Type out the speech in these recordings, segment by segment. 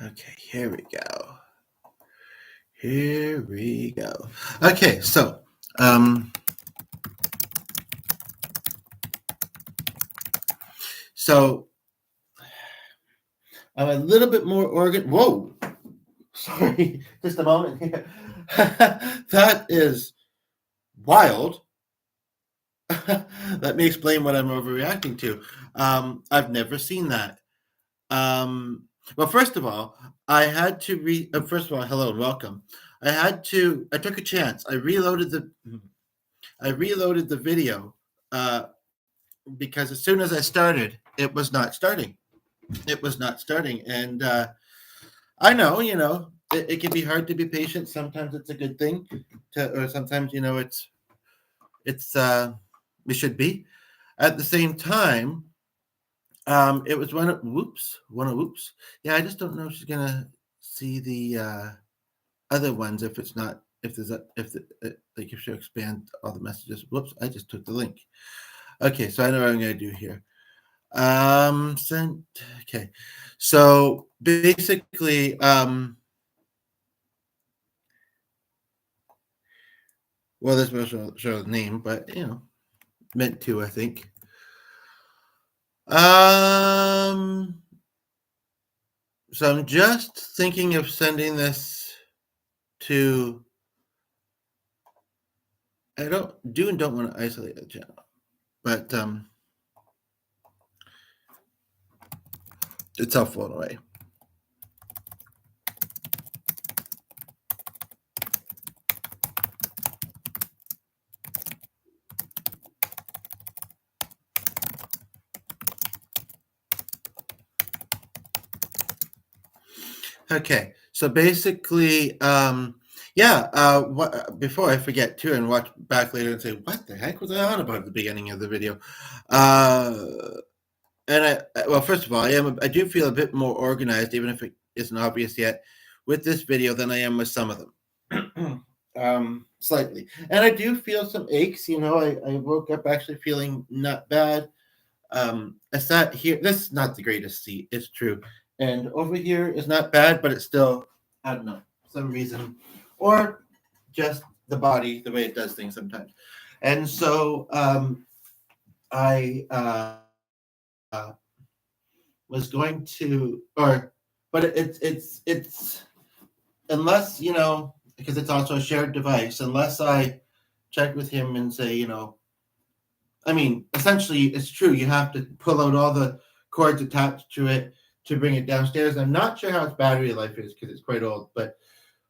Okay, here we go. Here we go. Okay, um, so I'm a little bit more Whoa, sorry, just a moment here. That is wild. Let me explain what I'm overreacting to. I've never seen that. Um, well, first of all, I had to first of all, hello and welcome. I took a chance. I reloaded the video uh, because as soon as I started, it was not starting. It was not starting, and I know, it can be hard to be patient. Sometimes it's a good thing, or sometimes it's it should be. At the same time, it was one of whoops. Yeah, I just don't know if she's gonna see the other ones if it's not if there's a if the, like if she'll expand all the messages. Whoops, I just took the link. Okay, so I know what I'm gonna do here. Sent. Okay, so basically, well, this will show the name, but meant to, I think. Um, so I'm just thinking of sending this to. I don't want to isolate the channel, but it's all flown away. Okay, so basically, yeah. Before I forget too, and watch back later and say, "What the heck was I on about at the beginning of the video?" Uh, and well, first of all, I do feel a bit more organized, even if it isn't obvious yet, with this video than I am with some of them. Slightly, and I do feel some aches. I woke up actually feeling not bad. I sat here. This is not the greatest seat. It's true. And over here is not bad, but it's still, I don't know, some reason, or just the body, the way it does things sometimes. And so I was going to, but it's unless because it's also a shared device. Unless I check with him and say, I mean, essentially, it's true. You have to pull out all the cords attached to it to bring it downstairs. I'm not sure how its battery life is because it's quite old, but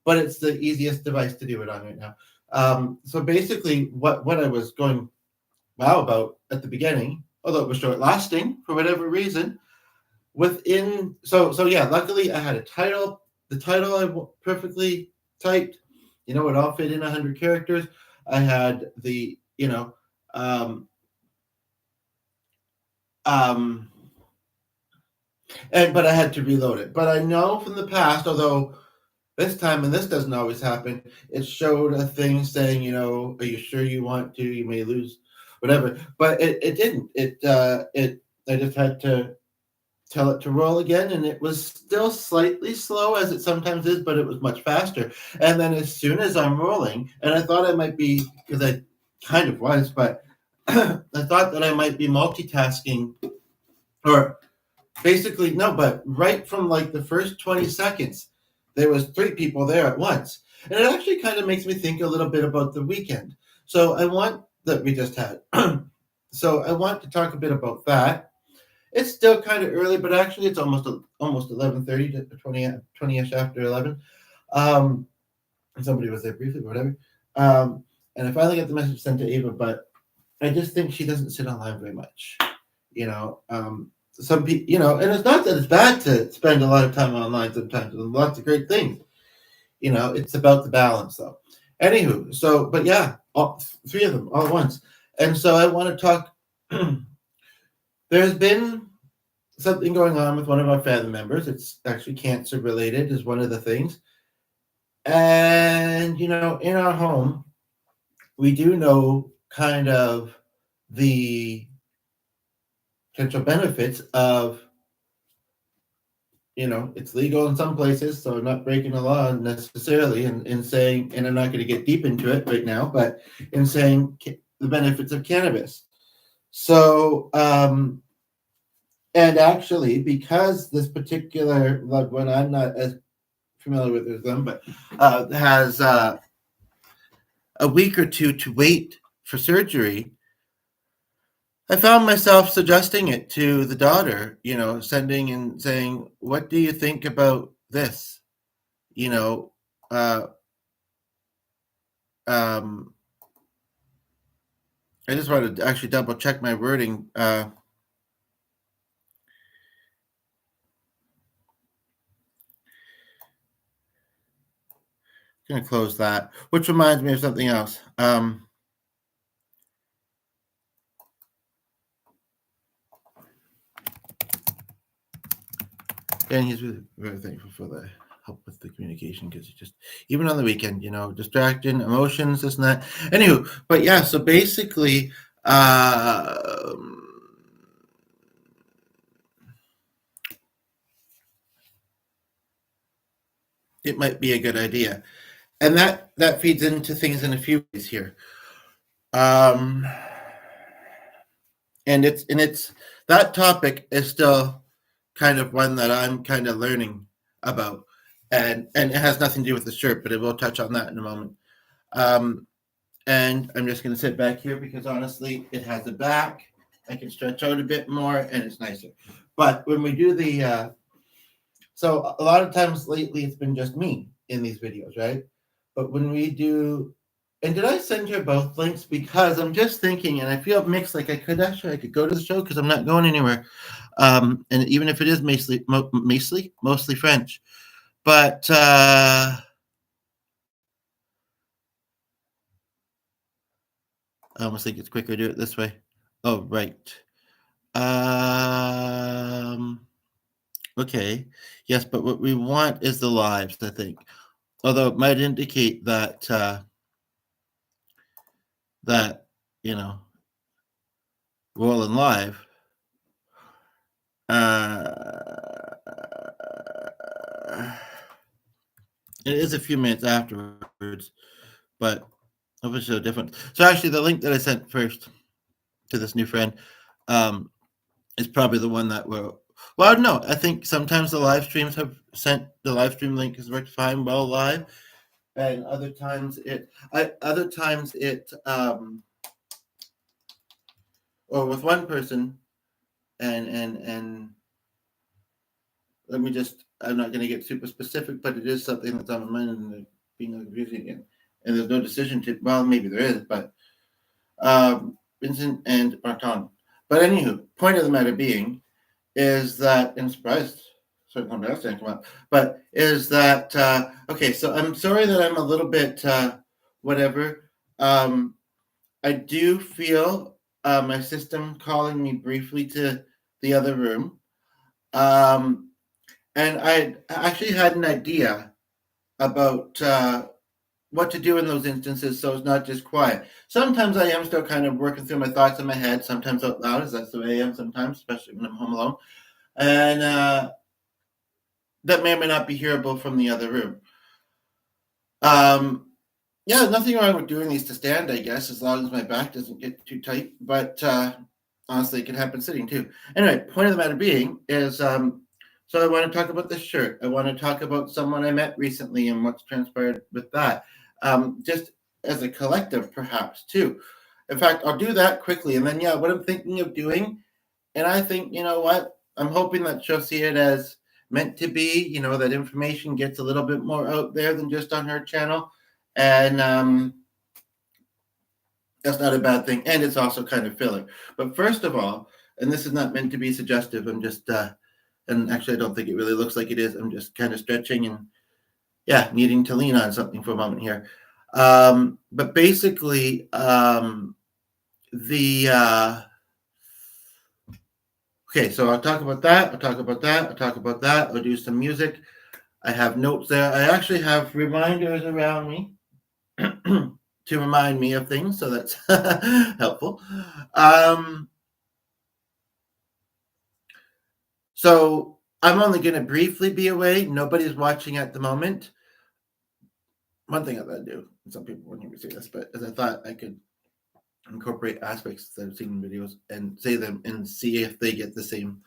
it's the easiest device to do it on right now. So basically, what I was going wow about at the beginning, although it was short lasting for whatever reason, yeah. Luckily, I had a title. The title perfectly typed. It all fit in 100 characters. I had the um, Um, but I had to reload it. But I know from the past, although this time, and this doesn't always happen, it showed a thing saying, are you sure you want to? You may lose, whatever. But it didn't. I just had to tell it to roll again, and it was still slightly slow as it sometimes is, but it was much faster. And then as soon as I'm rolling, and I thought I might be because I kind of was, but I thought that I might be multitasking or basically, no, but right from like the first 20 seconds, there was three people there at once. And it actually kind of makes me think a little bit about the weekend. So I want that we just had. So I want to talk a bit about that. It's still kind of early, but actually it's almost 11:30 to 20ish after 11. Um, somebody was there briefly, whatever. And I finally got the message sent to Ava, but I just think she doesn't sit online very much. Some people, and it's not that it's bad to spend a lot of time online sometimes. There's lots of great things. It's about the balance, though. Anywho, but yeah, three of them all at once. And so I want to talk. There's been something going on with one of our family members. It's actually cancer related, is one of the things. And, in our home, we do know kind of the potential benefits of it's legal in some places, so I'm not breaking the law necessarily in saying, and I'm not going to get deep into it right now, but in saying the benefits of cannabis. So, and actually, because this particular loved one, I'm not as familiar with them, but has a week or two to wait for surgery, I found myself suggesting it to the daughter, sending and saying, "What do you think about this?" You know, uh, um, I just wanted to actually double check my wording. Gonna close that, which reminds me of something else. And he's really very thankful for the help with the communication because he just, even on the weekend, distraction, emotions, this and that. Anywho, but yeah, so basically, it might be a good idea, and that feeds into things in a few ways here. And it's that topic is still kind of one that I'm kind of learning about, and it has nothing to do with the shirt, but we'll touch on that in a moment. And I'm just going to sit back here because honestly, it has a back. I can stretch out a bit more, and it's nicer. But when we do so a lot of times lately, it's been just me in these videos, right? But when we do, and did I send you both links? Because I'm just thinking, and I feel mixed. Like I could go to the show because I'm not going anywhere. And even if it is mostly French, but I almost think it's quicker to do it this way. Oh, right. Okay. Yes, but what we want is the lives, I think. Although it might indicate that you know, rolling live. It is a few minutes afterwards, but obviously different. So actually, the link that I sent first to this new friend is probably the one that will. Well, no, I think sometimes the live streams have sent the live stream link is rectifying well live, and other times or with one person, and let me just. I'm not going to get super specific, but it is something that's on my mind and being confusing, and there's no decision to. Well, maybe there is, but Vincent and Martin. But anywho, point of the matter being is that, and surprised, certainly something else didn't come up, but is that, okay, so I'm sorry that I'm a little bit whatever. I do feel my system calling me briefly to the other room. And I actually had an idea about what to do in those instances so it's not just quiet. Sometimes I am still kind of working through my thoughts in my head, sometimes out loud, as that's the way I am sometimes, especially when I'm home alone. And that may or may not be hearable from the other room. Yeah, nothing wrong with doing these to stand, I guess, as long as my back doesn't get too tight. But honestly, it can happen sitting too. Anyway, point of the matter being is, so I want to talk about this shirt. I want to talk about someone I met recently and what's transpired with that. Just as a collective, perhaps too. In fact, I'll do that quickly, and then what I'm thinking of doing, and I think what I'm hoping that she'll see it as meant to be. That information gets a little bit more out there than just on her channel, and that's not a bad thing, and it's also kind of filling. But first of all, and this is not meant to be suggestive, I'm just and actually I don't think it really looks like it is. I'm just kind of stretching and needing to lean on something for a moment here. But basically, okay, so I'll talk about that. I'll do some music. I have notes there. I actually have reminders around me to remind me of things, so that's helpful. So I'm only going to briefly be away. Nobody's watching at the moment. One thing I'm going to do, and some people won't even see this, but as I thought I could incorporate aspects that I've seen in videos and say them and see if they get the same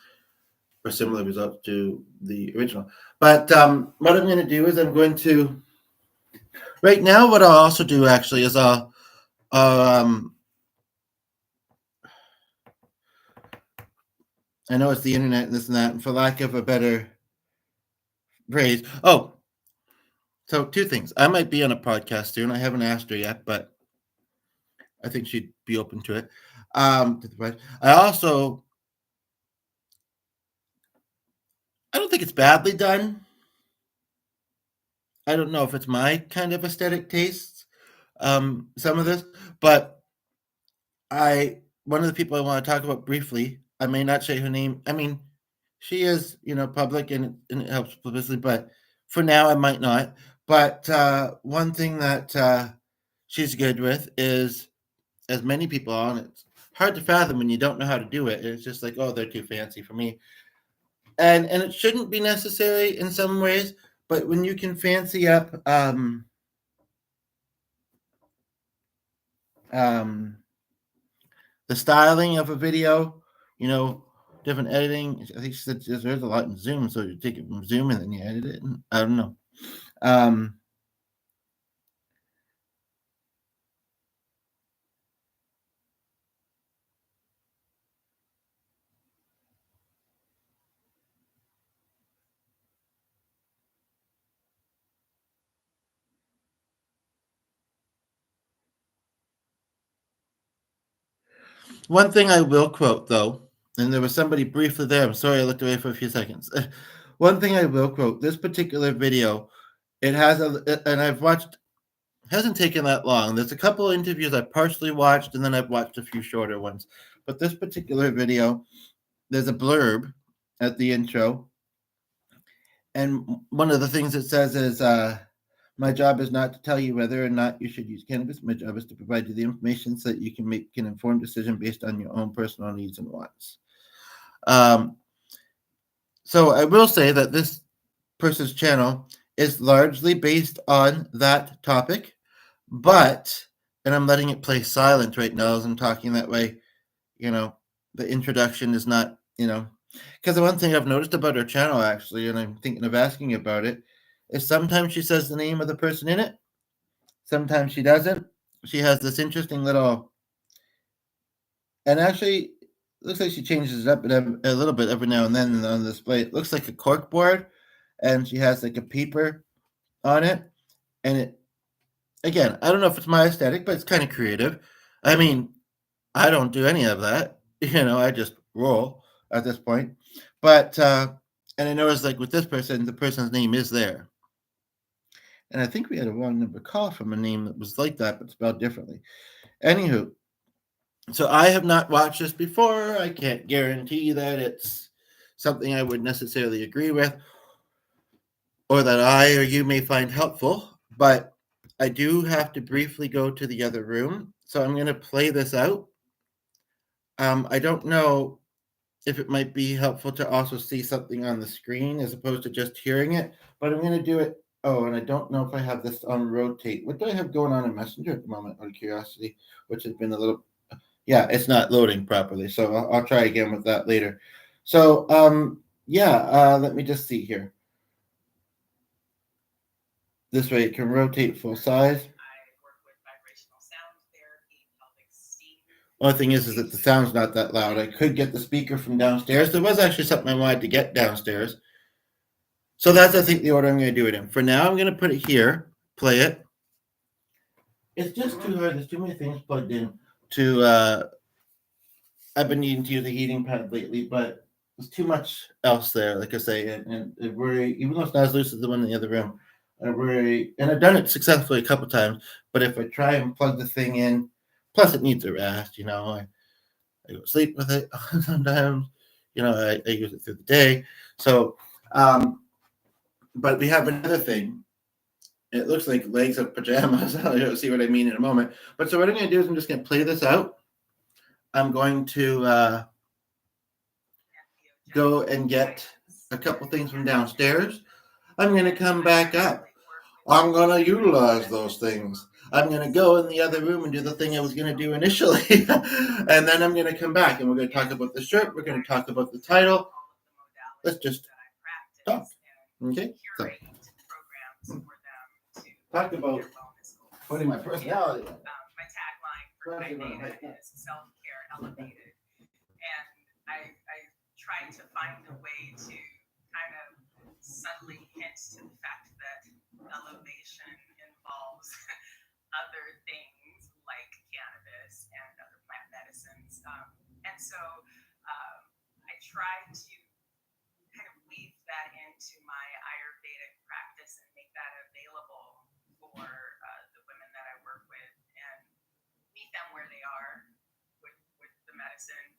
or similar results to the original. But what I'm going to do is I'm going to, right now, what I'll also do actually is I know it's the internet and this and that, and for lack of a better phrase, so two things. I might be on a podcast soon. I haven't asked her yet, but I think she'd be open to it. I also, I don't think it's badly done. I don't know if it's my kind of aesthetic tastes, some of this, but one of the people I want to talk about briefly, I may not say her name. I mean, she is, public and it helps publicity, but for now I might not. But one thing that she's good with is, as many people are, and it's hard to fathom when you don't know how to do it. It's just like, oh, they're too fancy for me. And it shouldn't be necessary in some ways, but when you can fancy up the styling of a video, different editing. I think she said there's a lot in Zoom, so you take it from Zoom and then you edit it. And I don't know. One thing I will quote, though, and there was somebody briefly there. I'm sorry I looked away for a few seconds. One thing I will quote, this particular video, it has and I've watched, hasn't taken that long. There's a couple of interviews I partially watched, and then I've watched a few shorter ones. But this particular video, there's a blurb at the intro. And one of the things it says is, my job is not to tell you whether or not you should use cannabis. My job is to provide you the information so that you can make an informed decision based on your own personal needs and wants. So I will say that this person's channel is largely based on that topic, but, and I'm letting it play silent right now as I'm talking that way, the introduction is not, because the one thing I've noticed about her channel actually, and I'm thinking of asking about it, is sometimes she says the name of the person in it, sometimes she doesn't. She has this interesting little, and actually looks like she changes it up a little bit every now and then on the display. It looks like a cork board, and she has like a paper on it, and it, again, I don't know if it's my aesthetic, but it's kind of creative. I mean, I don't do any of that, I just roll at this point. But and I noticed, like, with this person, the person's name is there. And I think we had a wrong number call from a name that was like that, but spelled differently. Anywho, so I have not watched this before. I can't guarantee that it's something I would necessarily agree with or that I or you may find helpful, but I do have to briefly go to the other room. So I'm going to play this out. I don't know if it might be helpful to also see something on the screen as opposed to just hearing it, but I'm going to do it. Oh, and I don't know if I have this on rotate. What do I have going on in Messenger at the moment, out of curiosity, which has been a little, yeah, it's not loading properly. So I'll try again with that later. So, let me just see here. This way it can rotate full size. Only thing is that the sound's not that loud. I could get the speaker from downstairs. There was actually something I wanted to get downstairs. So that's, I think, the order I'm going to do it in. For now, I'm going to put it here, play it. It's just too hard. There's too many things plugged in to, I've been needing to use a heating pad lately, but there's too much else there, like I say, and I worry, even though it's not as loose as the one in the other room, I worry, and I've done it successfully a couple times, but if I try and plug the thing in, plus it needs a rest, I go to sleep with it sometimes, I use it through the day. So, but we have another thing. It looks like legs of pajamas. You'll see what I mean in a moment. But so what I'm going to do is I'm just going to play this out. I'm going to go and get a couple things from downstairs. I'm going to come back up. I'm going to utilize those things. I'm going to go in the other room and do the thing I was going to do initially. And then I'm going to come back and we're going to talk about the shirt. We're going to talk about the title. Let's just talk. Okay? So, talk about putting my personality in. My tagline for my data is self-care elevated. And I try to find a way to kind of subtly hint to the fact that elevation involves other things like cannabis and other plant medicines. And so I try to kind of weave that into my Ayurvedic practice and make that available for the women that I work with and meet them where they are with the medicine.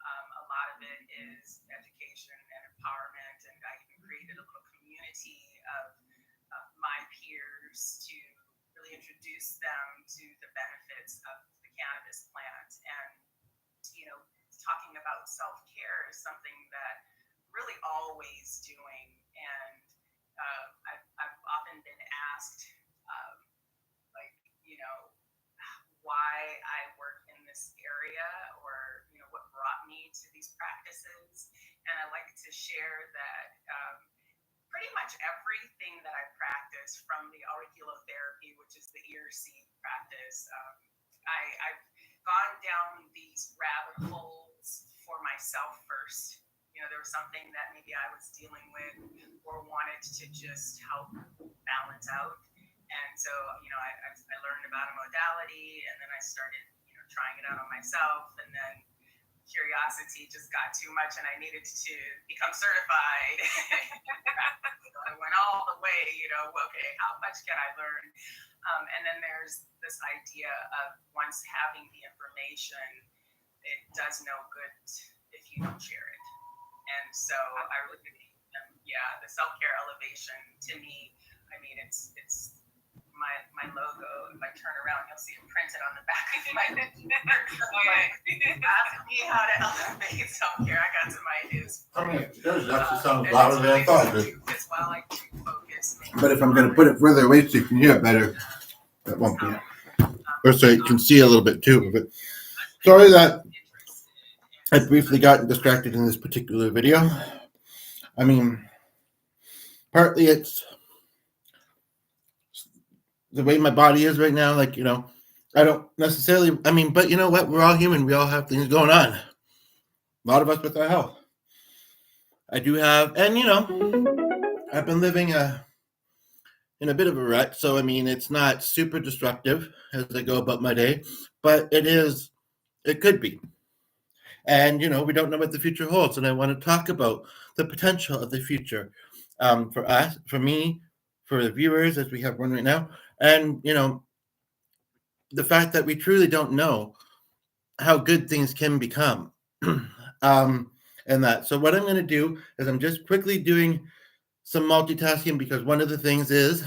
A lot of it is education and empowerment, and I even created a little community of my peers to really introduce them to the benefits of the cannabis plant. And, talking about self-care is something that I'm really always doing. And I've often been asked, why I work in this area or, what brought me to these practices. And I like to share that pretty much everything that I practice, from the auriculotherapy, which is the ear seed practice, I've gone down these rabbit holes for myself first. There was something that maybe I was dealing with or wanted to just help balance out. And so, I learned about a modality, and then I started, trying it out on myself. And then curiosity just got too much, and I needed to become certified. I went all the way, okay, how much can I learn? And then there's this idea of once having the information, it does no good if you don't share it. And so I really, the self-care elevation to me, it's my logo. If I turn around, you'll see it printed on the back of my ask me how to elevate self-care. I got some ideas. Yours actually sounds louder than I thought it did. Well, I like to focus. But if I'm going to put it further away so you can hear it better, that won't be it. Or so you can see a little bit too of it. Sorry that I briefly got distracted in this particular video. Partly it's the way my body is right now. I don't necessarily, but you know what? We're all human. We all have things going on. A lot of us with our health. I do have, and I've been living in a bit of a rut. So, it's not super disruptive as I go about my day, but it could be. And, we don't know what the future holds. And I want to talk about the potential of the future for us, for me, for the viewers, as we have one right now. And, the fact that we truly don't know how good things can become. And that. So what I'm going to do is I'm just quickly doing some multitasking, because one of the things is,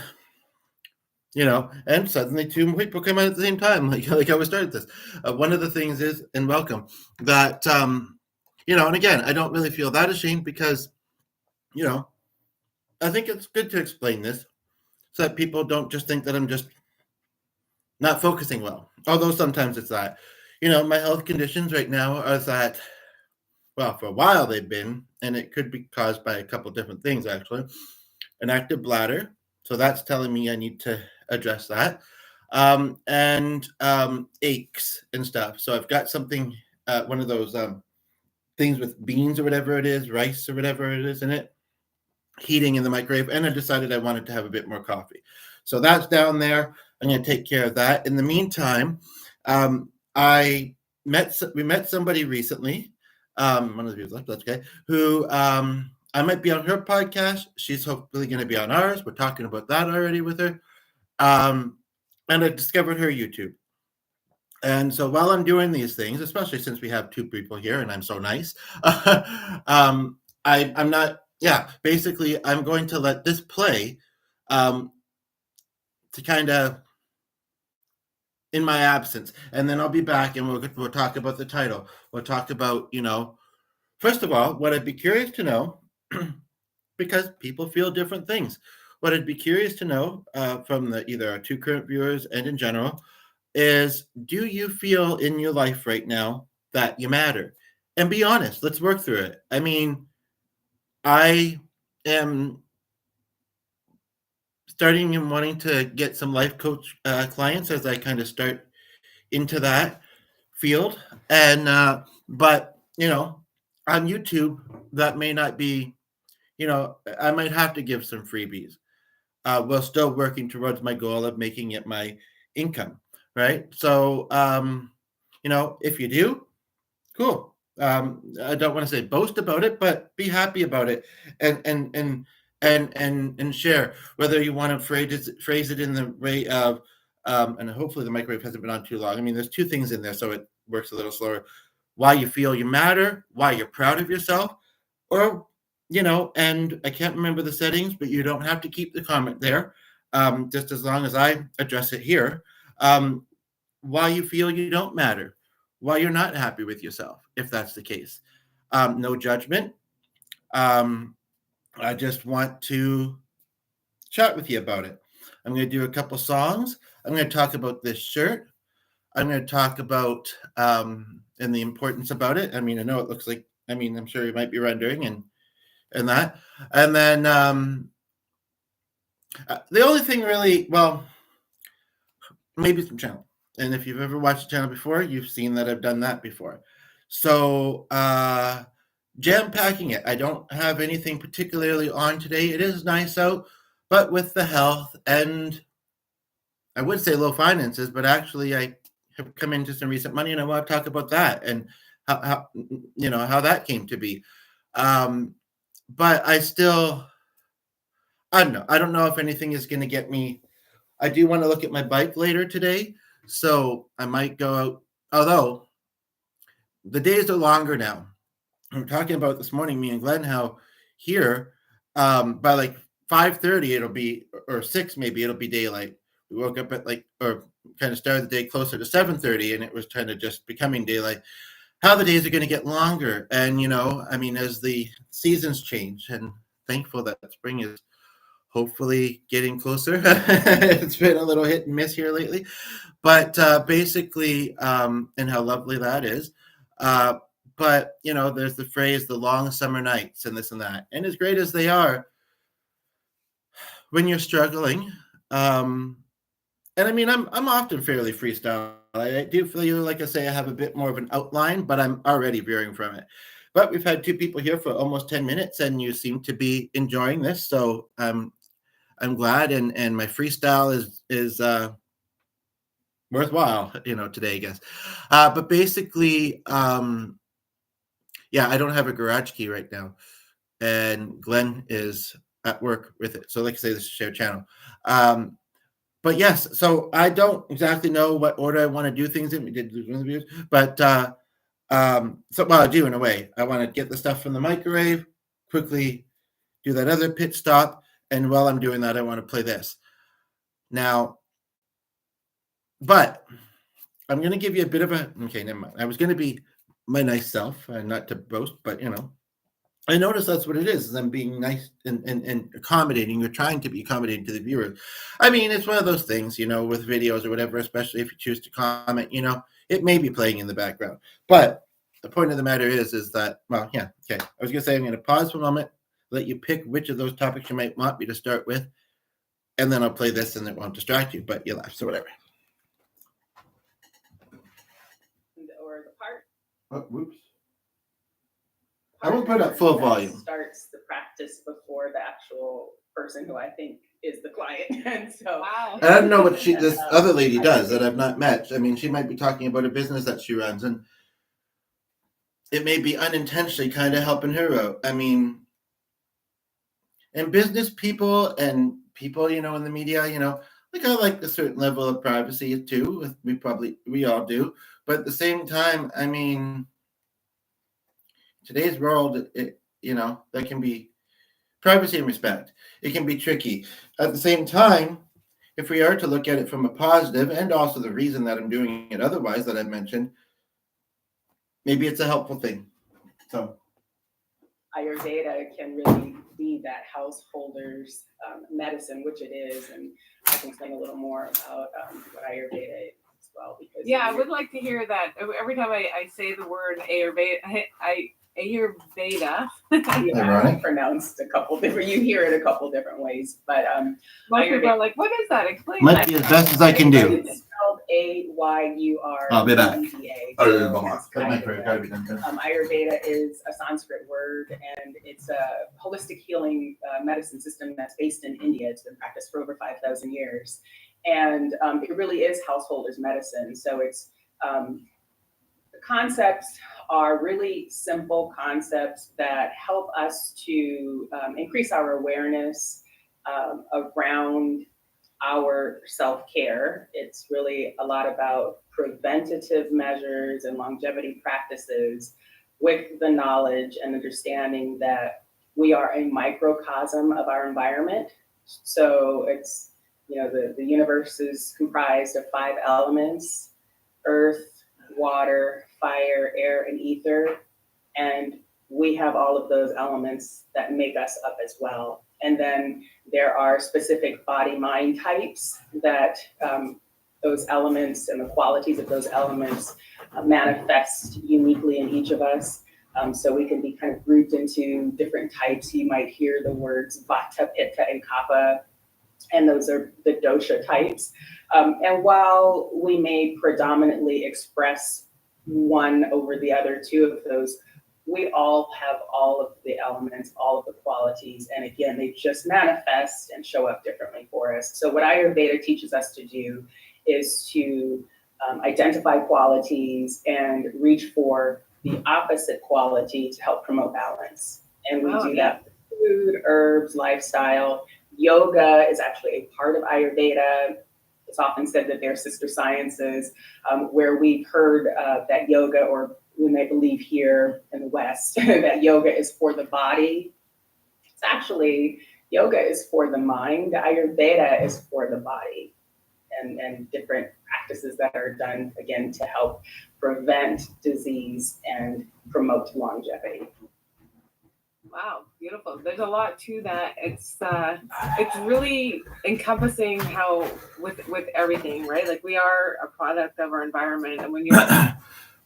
and suddenly two people come out at the same time, like how we started this. One of the things is, and welcome, that, and again, I don't really feel that ashamed, because, I think it's good to explain this so that people don't just think that I'm just not focusing well. Although sometimes it's that, my health conditions right now are that, well, for a while they've been, and it could be caused by a couple different things, actually. An active bladder. So that's telling me I need to address that. And aches and stuff. So I've got something, one of those things with beans or whatever it is, rice or whatever it is in it, heating in the microwave. And I decided I wanted to have a bit more coffee. So that's down there. I'm going to take care of that. In the meantime, we met somebody recently. One of the viewers left, that's okay, who I might be on her podcast. She's hopefully going to be on ours. We're talking about that already with her. And I discovered her YouTube. And so while I'm doing these things, especially since we have two people here and I'm so nice, I'm not, basically I'm going to let this play to kind of in my absence. And then I'll be back and we'll talk about the title. We'll talk about, first of all, what I'd be curious to know because people feel different things. What I'd be curious to know from either our two current viewers and in general is, do you feel in your life right now that you matter? And be honest, let's work through it. I mean, I am starting and wanting to get some life coach clients as I kind of start into that field. And, but, on YouTube, that may not be, I might have to give some freebies while still working towards my goal of making it my income. Right. So, if you do, cool. I don't want to say boast about it, but be happy about it, and share whether you want to phrase it in the way of, and hopefully the microwave hasn't been on too long. I mean, there's two things in there, so it works a little slower. Why you feel you matter, why you're proud of yourself, or and I can't remember the settings, but you don't have to keep the comment there, just as long as I address it here. Why you feel you don't matter, why you're not happy with yourself, if that's the case. No judgment. I just want to chat with you about it. I'm going to do a couple songs. I'm going to talk about this shirt. I'm going to talk about and the importance about it. I mean, I know it looks like, I'm sure you might be rendering and that. And then the only thing really, well, maybe some channel. And if you've ever watched the channel before, you've seen that I've done that before. So jam packing it. I don't have anything particularly on today. It is nice out, but with the health and I would say low finances, but actually I have come into some recent money and I want to talk about that and how that came to be. But I don't know. I don't know if anything is going to get me. I do want to look at my bike later today. So I might go out, although the days are longer now. We were talking about this morning, me and Glenn, how here by like 5:30 it'll be, or 6 maybe, it'll be daylight. We woke up at or kind of started the day closer to 7:30 and it was kind of just becoming daylight. How the days are going to get longer. And, as the seasons change, and thankful that spring is hopefully getting closer. It's been a little hit and miss here lately. But basically, and how lovely that is. But, there's the phrase, the long summer nights and this and that. And as great as they are, when you're struggling, and I'm often fairly freestyle. I do feel, like I say, I have a bit more of an outline, but I'm already veering from it. But we've had two people here for almost 10 minutes, and you seem to be enjoying this. So I'm glad, and my freestyle is worthwhile, today, I guess. But basically, I don't have a garage key right now, and Glenn is at work with it. So like I say, this is a shared channel. But yes, so I don't exactly know what order I want to do things in. We did one of the views, but I do in a way. I want to get the stuff from the microwave, quickly do that other pit stop, and while I'm doing that, I want to play this. Now, but I'm going to give you a bit of okay, never mind. I was going to be my nice self, and not to boast, but I notice that's what it is I'm being nice and accommodating. You're trying to be accommodating to the viewers. It's one of those things, with videos or whatever, especially if you choose to comment, it may be playing in the background. But the point of the matter is that, well, yeah, okay. I was going to say, I'm going to pause for a moment, let you pick which of those topics you might want me to start with, and then I'll play this and it won't distract you, but you laugh, so whatever. Or the part. Oh, whoops. I will put up full volume. Starts the practice before the actual person who I think is the client. And so, wow. I don't know what this other lady does that I've not met. She might be talking about a business that she runs, and it may be unintentionally kind of helping her out. And business people and people, in the media, I like a certain level of privacy too. We all do. But at the same time, today's world, that can be privacy and respect. It can be tricky. At the same time, if we are to look at it from a positive, and also the reason that I'm doing it otherwise that I've mentioned, maybe it's a helpful thing. So Ayurveda can really be that householder's medicine, which it is, and I can explain a little more about what Ayurveda is as well. Because I would like to hear that. Every time I say the word Ayurveda, Ayurveda. Ironic. Pronounced a couple different. You hear it a couple different ways, but most people are like, "What is that? Explain." Might be as best as I can do. It's spelled Ayurveda. I'll be back. Ayurveda is a Sanskrit word, and it's a holistic healing medicine system that's based in India. It's been practiced for over 5,000 years, and it really is householders' medicine. So it's the concepts are really simple concepts that help us to increase our awareness around our self-care. It's really a lot about preventative measures and longevity practices with the knowledge and understanding that we are a microcosm of our environment. So it's, the universe is comprised of 5 elements: earth, water, fire, air, and ether. And we have all of those elements that make us up as well. And then there are specific body-mind types that those elements and the qualities of those elements manifest uniquely in each of us. So we can be kind of grouped into different types. You might hear the words Vata, Pitta, and Kapha, and those are the dosha types. And while we may predominantly express one over the other, 2 of those, we all have all of the elements, all of the qualities. And again, they just manifest and show up differently for us. So what Ayurveda teaches us to do is to identify qualities and reach for the opposite quality to help promote balance. And we do that with food, herbs, lifestyle. Yoga is actually a part of Ayurveda. It's often said that they're sister sciences, where we've heard that yoga, or we may believe here in the West, that yoga is for the body. It's actually, yoga is for the mind. Ayurveda is for the body, and different practices that are done, again, to help prevent disease and promote longevity. Wow, beautiful. There's a lot to that. It's really encompassing how with everything, right? Like, we are a product of our environment, and when you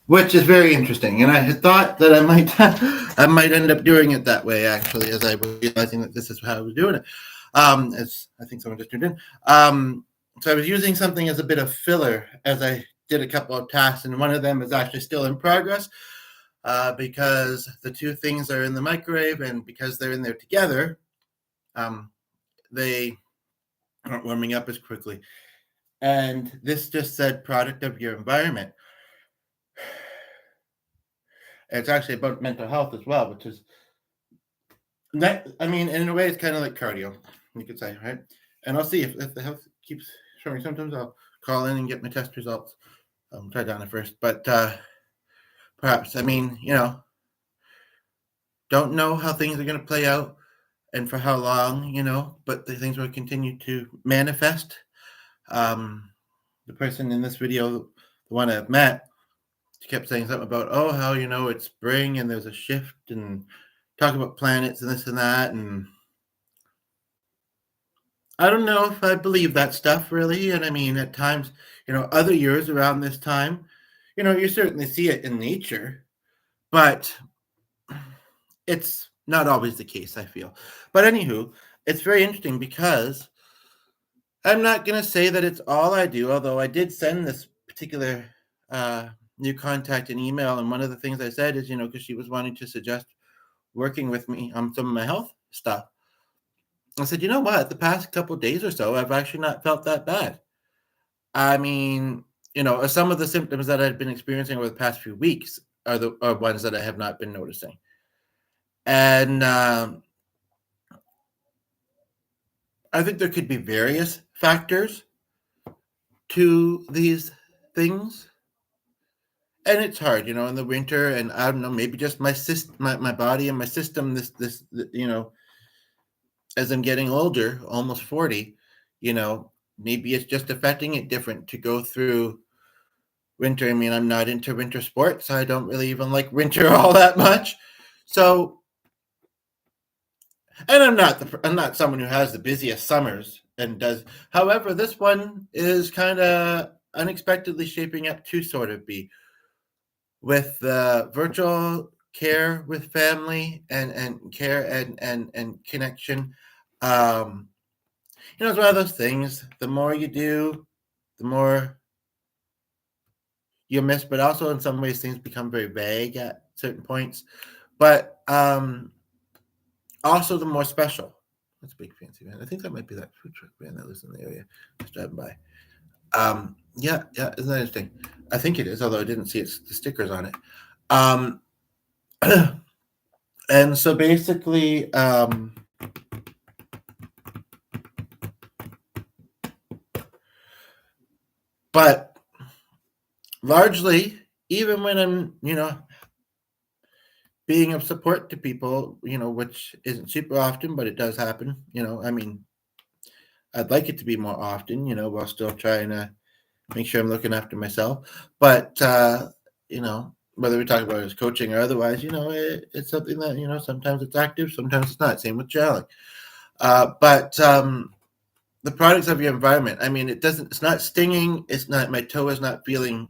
which is very interesting. And I had thought that I might end up doing it that way, actually, as I was realizing that this is how I was doing it. As I think someone just tuned in. So I was using something as a bit of filler as I did a couple of tasks, and one of them is actually still in progress. Because the 2 things are in the microwave, and because they're in there together, they aren't warming up as quickly. And this just said product of your environment. It's actually about mental health as well, which is that, in a way, it's kind of like cardio, you could say, right? And I'll see if the health keeps showing. Sometimes I'll call in and get my test results. I'll try down it first, but perhaps, don't know how things are going to play out and for how long, but the things will continue to manifest. The person in this video, the one I've met, kept saying something about, how, it's spring and there's a shift, and talk about planets and this and that. And I don't know if I believe that stuff really. And at times, other years around this time, you certainly see it in nature, but it's not always the case, I feel. But anywho, it's very interesting because I'm not going to say that it's all I do, although I did send this particular new contact an email. And one of the things I said is, because she was wanting to suggest working with me on some of my health stuff. I said, you know what? The past couple of days or so, I've actually not felt that bad. Some of the symptoms that I've been experiencing over the past few weeks are ones that I have not been noticing. And I think there could be various factors to these things. And it's hard, in the winter, and I don't know, maybe just my body and my system, this, as I'm getting older, almost 40, maybe it's just affecting it different to go through winter. I'm not into winter sports. So I don't really even like winter all that much. So And I'm not someone who has the busiest summers and does. However, this one is kind of unexpectedly shaping up to sort of be with virtual care with family and care and connection. Um, it's one of those things. The more you do, the more you miss. But also, in some ways, things become very vague at certain points. But also, the more special. That's a big fancy van. I think that might be that food truck van that lives in the area. Just driving by. Yeah, isn't that interesting? I think it is, although I didn't see the stickers on it. And so basically, but largely, even when I'm, being of support to people, which isn't super often, but it does happen. I mean, I'd like it to be more often, while still trying to make sure I'm looking after myself. But, whether we talk about it as coaching or otherwise, it's something that, sometimes it's active, sometimes it's not. Same with Charlie. But the products of your environment, I mean, it's not stinging. It's not, my toe is not feeling,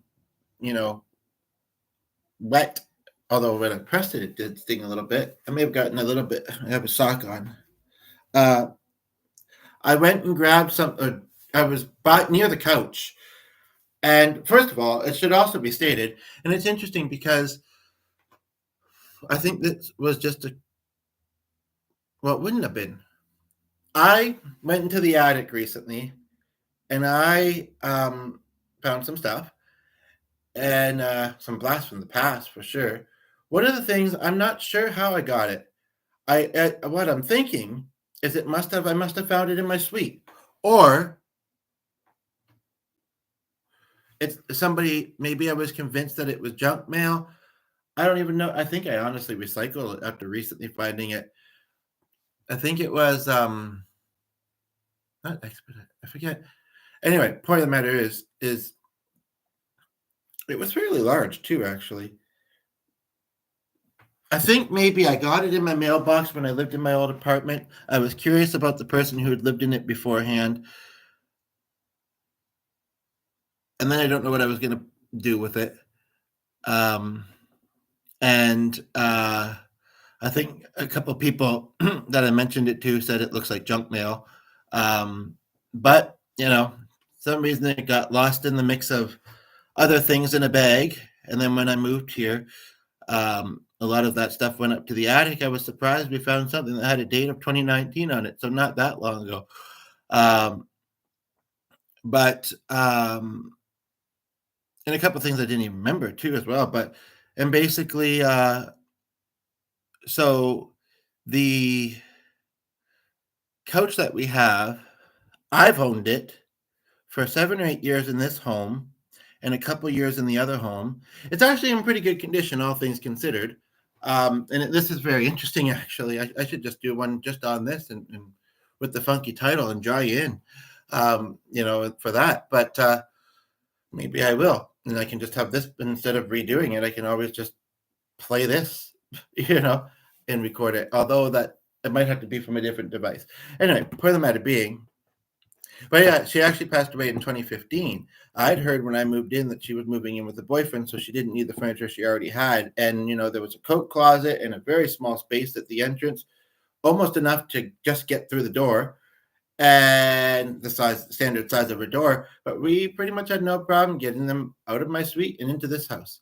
wet. Although when I pressed it, it did sting a little bit. I may have gotten a little bit. I have a sock on. I went and grabbed some. I was near the couch, and first of all, it should also be stated, and it's interesting because I think this was just it wouldn't have been. I went into the attic recently, and I found some stuff and some blasts from the past for sure. One of the things, I'm not sure how I got it. What I'm thinking is I must have found it in my suite, or it's somebody. Maybe I was convinced that it was junk mail. I don't even know. I think I honestly recycled it after recently finding it. I think it was not expedite. I forget. Anyway, point of the matter is it was fairly large too, actually. I think maybe I got it in my mailbox when I lived in my old apartment. I was curious about the person who had lived in it beforehand. And then I don't know what I was going to do with it. And I think a couple of people that I mentioned it to said it looks like junk mail. But, some reason it got lost in the mix of other things in a bag. And then when I moved here, a lot of that stuff went up to the attic. I was surprised we found something that had a date of 2019 on it, so not that long ago. But and a couple of things I didn't even remember too as well. And basically, so the couch that we have, I've owned it for 7 or 8 years in this home and a couple years in the other home. It's actually in pretty good condition, all things considered. This is very interesting, actually. I should just do one just on this and with the funky title and draw you in, for that. But maybe I will. And I can just have this instead of redoing it. I can always just play this, and record it. Although that it might have to be from a different device. Anyway, point of the matter being, but yeah, she actually passed away in 2015. I'd heard when I moved in that she was moving in with a boyfriend, so she didn't need the furniture she already had. And, there was a coat closet and a very small space at the entrance, almost enough to just get through the door and the standard size of her door. But we pretty much had no problem getting them out of my suite and into this house.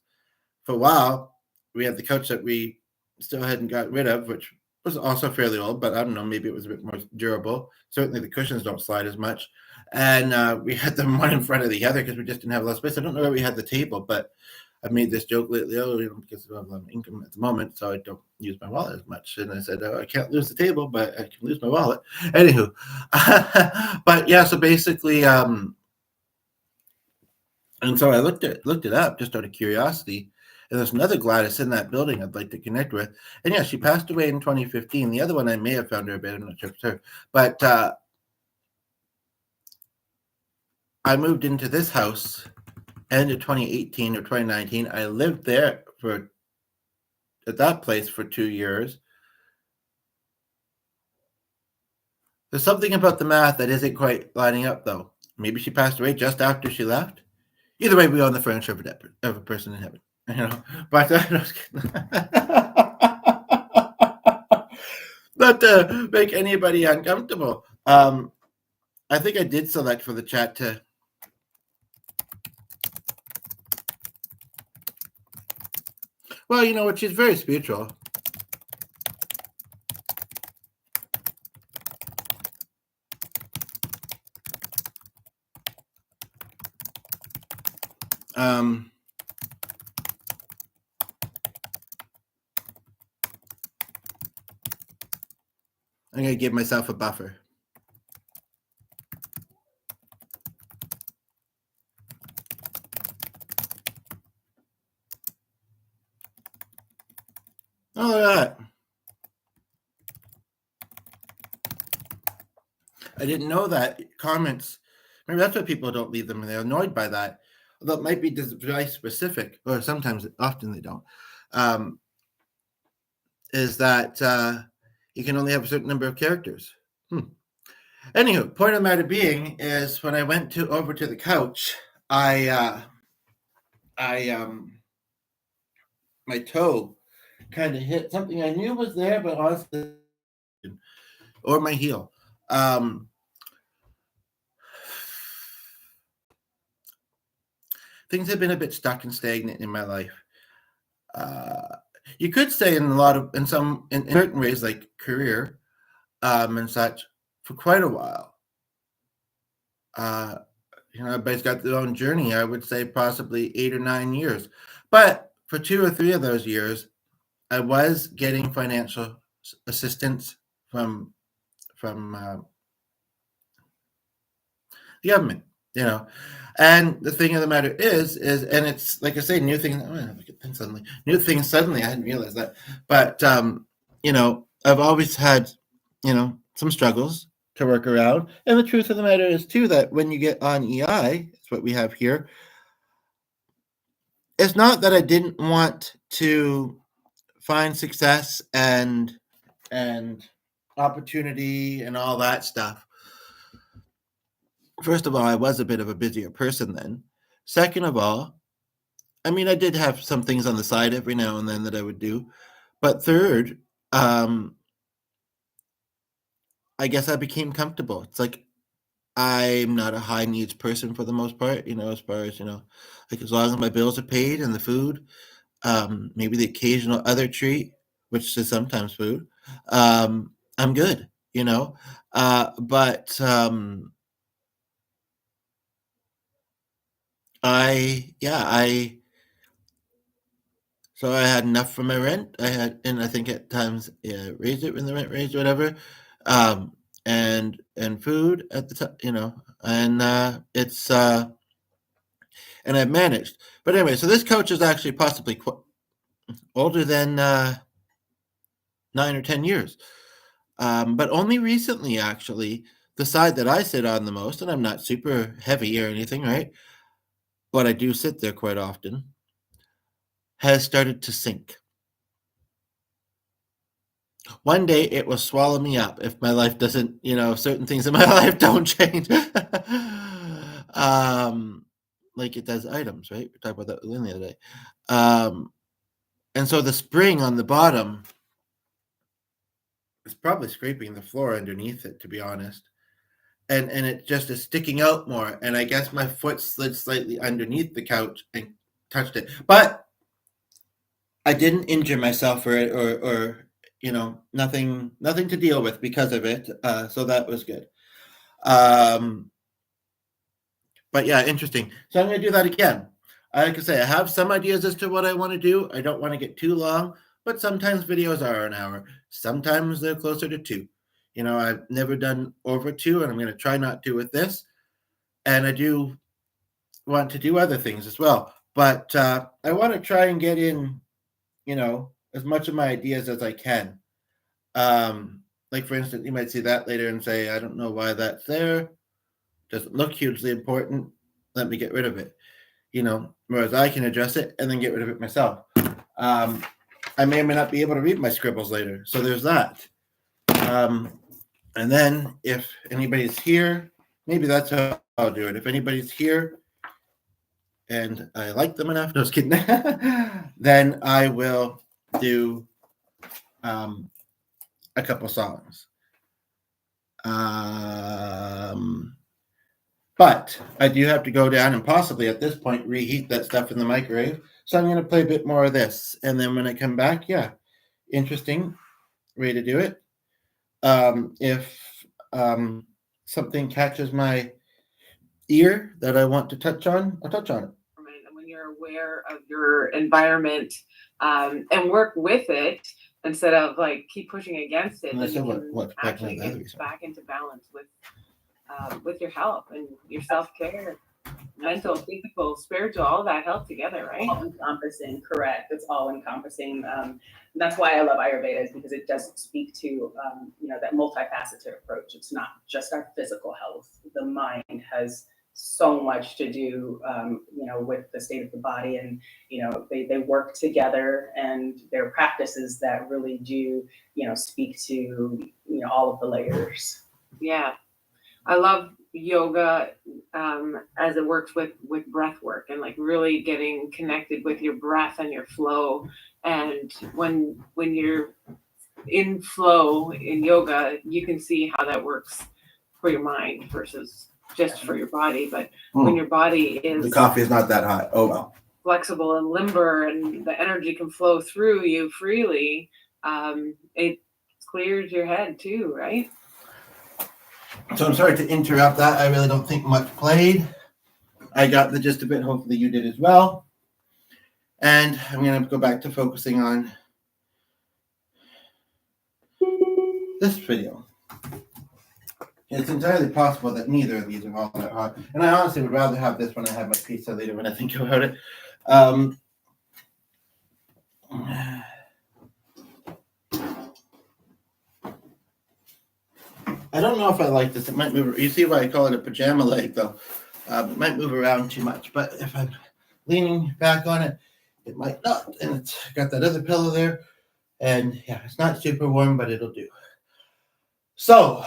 For a while, we had the couch that we still hadn't got rid of, which was also fairly old, but I don't know, maybe it was a bit more durable. Certainly the cushions don't slide as much. And we had them one in front of the other because we just didn't have a lot of space. I don't know where we had the table, but I've made this joke lately, because of income at the moment, so I don't use my wallet as much. And I said, I can't lose the table, but I can lose my wallet. Anywho, but yeah, so basically, and so I looked it up just out of curiosity. And there's another Gladys in that building I'd like to connect with. And yeah, she passed away in 2015. The other one I may have found her a bit. I'm not sure if it's her. But I moved into this house end of 2018 or 2019. I lived there at that place for 2 years. There's something about the math that isn't quite lining up, though. Maybe she passed away just after she left. Either way, we own the furniture of a person in heaven. But not to make anybody uncomfortable. I think I did select for the chat to. Well, you know what? She's very spiritual. I'm going to give myself a buffer. Oh, look at that. I didn't know that. Comments. Maybe that's why people don't leave them. They're annoyed by that. Although it might be device specific, or sometimes, often they don't. Is that you can only have a certain number of characters. Anywho, point of the matter being is when I went over to the couch, my toe kind of hit something I knew was there, but honestly, or my heel. Things have been a bit stuck and stagnant in my life. You could say in certain ways, like career and such, for quite a while. Everybody's got their own journey. I would say possibly 8 or 9 years. But for 2 or 3 of those years, I was getting financial assistance from the government, And the thing of the matter is, and it's like I say, new things. Oh, look at that suddenly. New things suddenly. I hadn't realized that. But I've always had, some struggles to work around. And the truth of the matter is too that when you get on EI, it's what we have here. It's not that I didn't want to find success and opportunity and all that stuff. First of all, I was a bit of a busier person then. Second of all, I did have some things on the side every now and then that I would do. But third, I guess I became comfortable. It's like I'm not a high needs person for the most part, as far as, like as long as my bills are paid and the food, maybe the occasional other treat, which is sometimes food, I'm good, but so I had enough for my rent. And I think at times raised it when the rent raised, whatever, and food at the time, and it's and I've managed. But anyway, so this coach is actually possibly older than 9 or 10 years, but only recently, actually, the side that I sit on the most, and I'm not super heavy or anything, right? But I do sit there quite often, has started to sink. One day it will swallow me up if my life doesn't, certain things in my life don't change. Like it does items, right? We talked about that the other day. And so the spring on the bottom is probably scraping the floor underneath it, to be honest. And it just is sticking out more. And I guess my foot slid slightly underneath the couch and touched it. But I didn't injure myself or nothing to deal with because of it. So that was good. But yeah, interesting. So I'm going to do that again. Like I say, I have some ideas as to what I want to do. I don't want to get too long, but sometimes videos are an hour. Sometimes they're closer to 2. I've never done over 2, and I'm going to try not to with this. And I do want to do other things as well. But I want to try and get in, as much of my ideas as I can. Like, for instance, you might see that later and say, I don't know why that's there. Doesn't look hugely important. Let me get rid of it. Whereas I can address it and then get rid of it myself. I may or may not be able to read my scribbles later. So there's that. And then if anybody's here, maybe that's how I'll do it. If anybody's here and I like them enough, no, just kidding, then I will do a couple songs. But I do have to go down and possibly at this point reheat that stuff in the microwave. So I'm going to play a bit more of this. And then when I come back, yeah, interesting way to do it. If something catches my ear that I want to touch on, I'll touch on it. And when you're aware of your environment and work with it instead of like keep pushing against it, then you can actually get back into balance with your health and your self-care, mental, physical, spiritual, all that health together, right? All encompassing, correct. It's all encompassing. That's why I love Ayurveda, is because it does speak to that multifaceted approach. It's not just our physical health. The mind has so much to do, with the state of the body, and they work together, and there are practices that really do, speak to all of the layers. Yeah, I love yoga as it works with breath work and like really getting connected with your breath and your flow. And when you're in flow in yoga, you can see how that works for your mind versus just for your body. But when your body is, the coffee is not that hot. Oh well. Flexible and limber, and the energy can flow through you freely, it clears your head too, right? So I'm sorry to interrupt that. I really don't think much played. I got the gist of it. Hopefully you did as well. And I'm going to go back to focusing on this video. It's entirely possible that neither of these are all that hot. And I honestly would rather have this when I have my pizza later when I think about it. I don't know if I like this. It might move. You see why I call it a pajama leg, though. It might move around too much. But if I'm leaning back on it, it might not. And it's got that other pillow there. And yeah, it's not super warm, but it'll do. So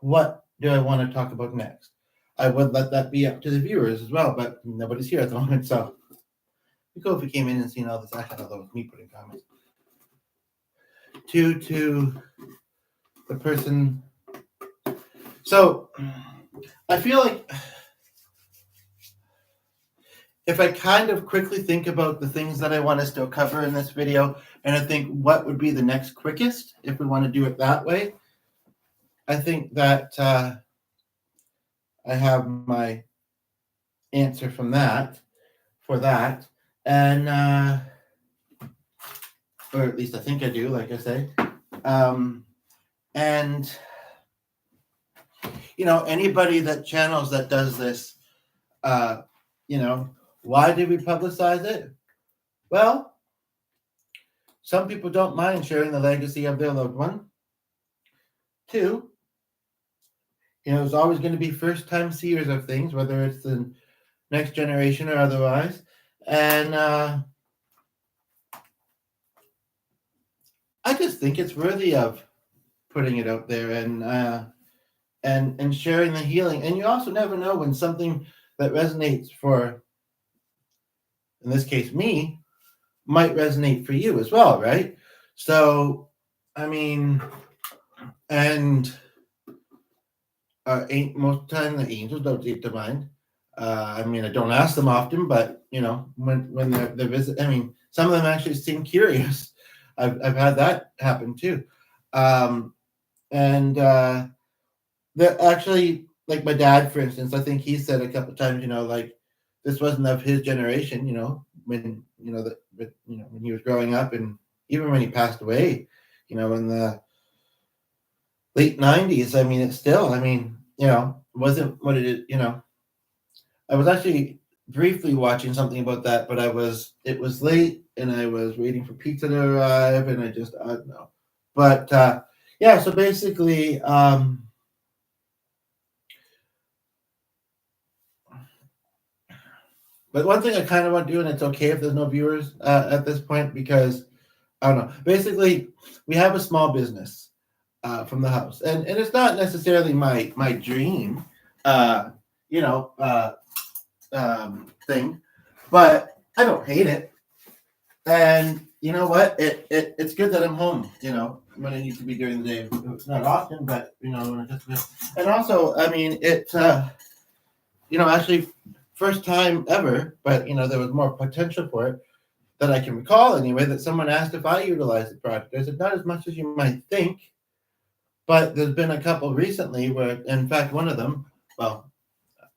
what do I want to talk about next? I would let that be up to the viewers as well, but nobody's here at the moment. So it'd be cool if you came in and seen all this. I had all those me putting comments. To the person. So I feel like if I kind of quickly think about the things that I want to still cover in this video, and I think what would be the next quickest if we want to do it that way, I think that I have my answer from that, for that, and or at least I think I do, like I say, and anybody that channels that does this, why did we publicize it? Well, some people don't mind sharing the legacy of their loved one. 2, there's always going to be first-time seers of things, whether it's the next generation or otherwise. And I just think it's worthy of putting it out there and sharing the healing. And you also never know when something that resonates for, in this case, me, might resonate for you as well, right? So, I mean, and most of the time the angels don't take the mind. I don't ask them often, but when they're visit, some of them actually seem curious. I've had that happen too, and that actually, like my dad, for instance, I think he said a couple of times, like this wasn't of his generation, when when he was growing up, and even when he passed away, in the late 90s. It's still, wasn't what it is, I was actually briefly watching something about that, but it was late and I was waiting for pizza to arrive and I don't know. But yeah, so basically, but one thing I kind of want to do, and it's okay if there's no viewers at this point, because I don't know. Basically, we have a small business. from the house, and it's not necessarily my dream, you know, thing, but I don't hate it. And you know what? It's good that I'm home. You know, when I need to be during the day. It's not often, but you know, when I just and also, I mean, it's you know, actually first time ever, but you know, there was more potential for it that I can recall anyway. That someone asked if I utilized the product. I said not as much as you might think, but there's been a couple recently where, in fact, one of them, well,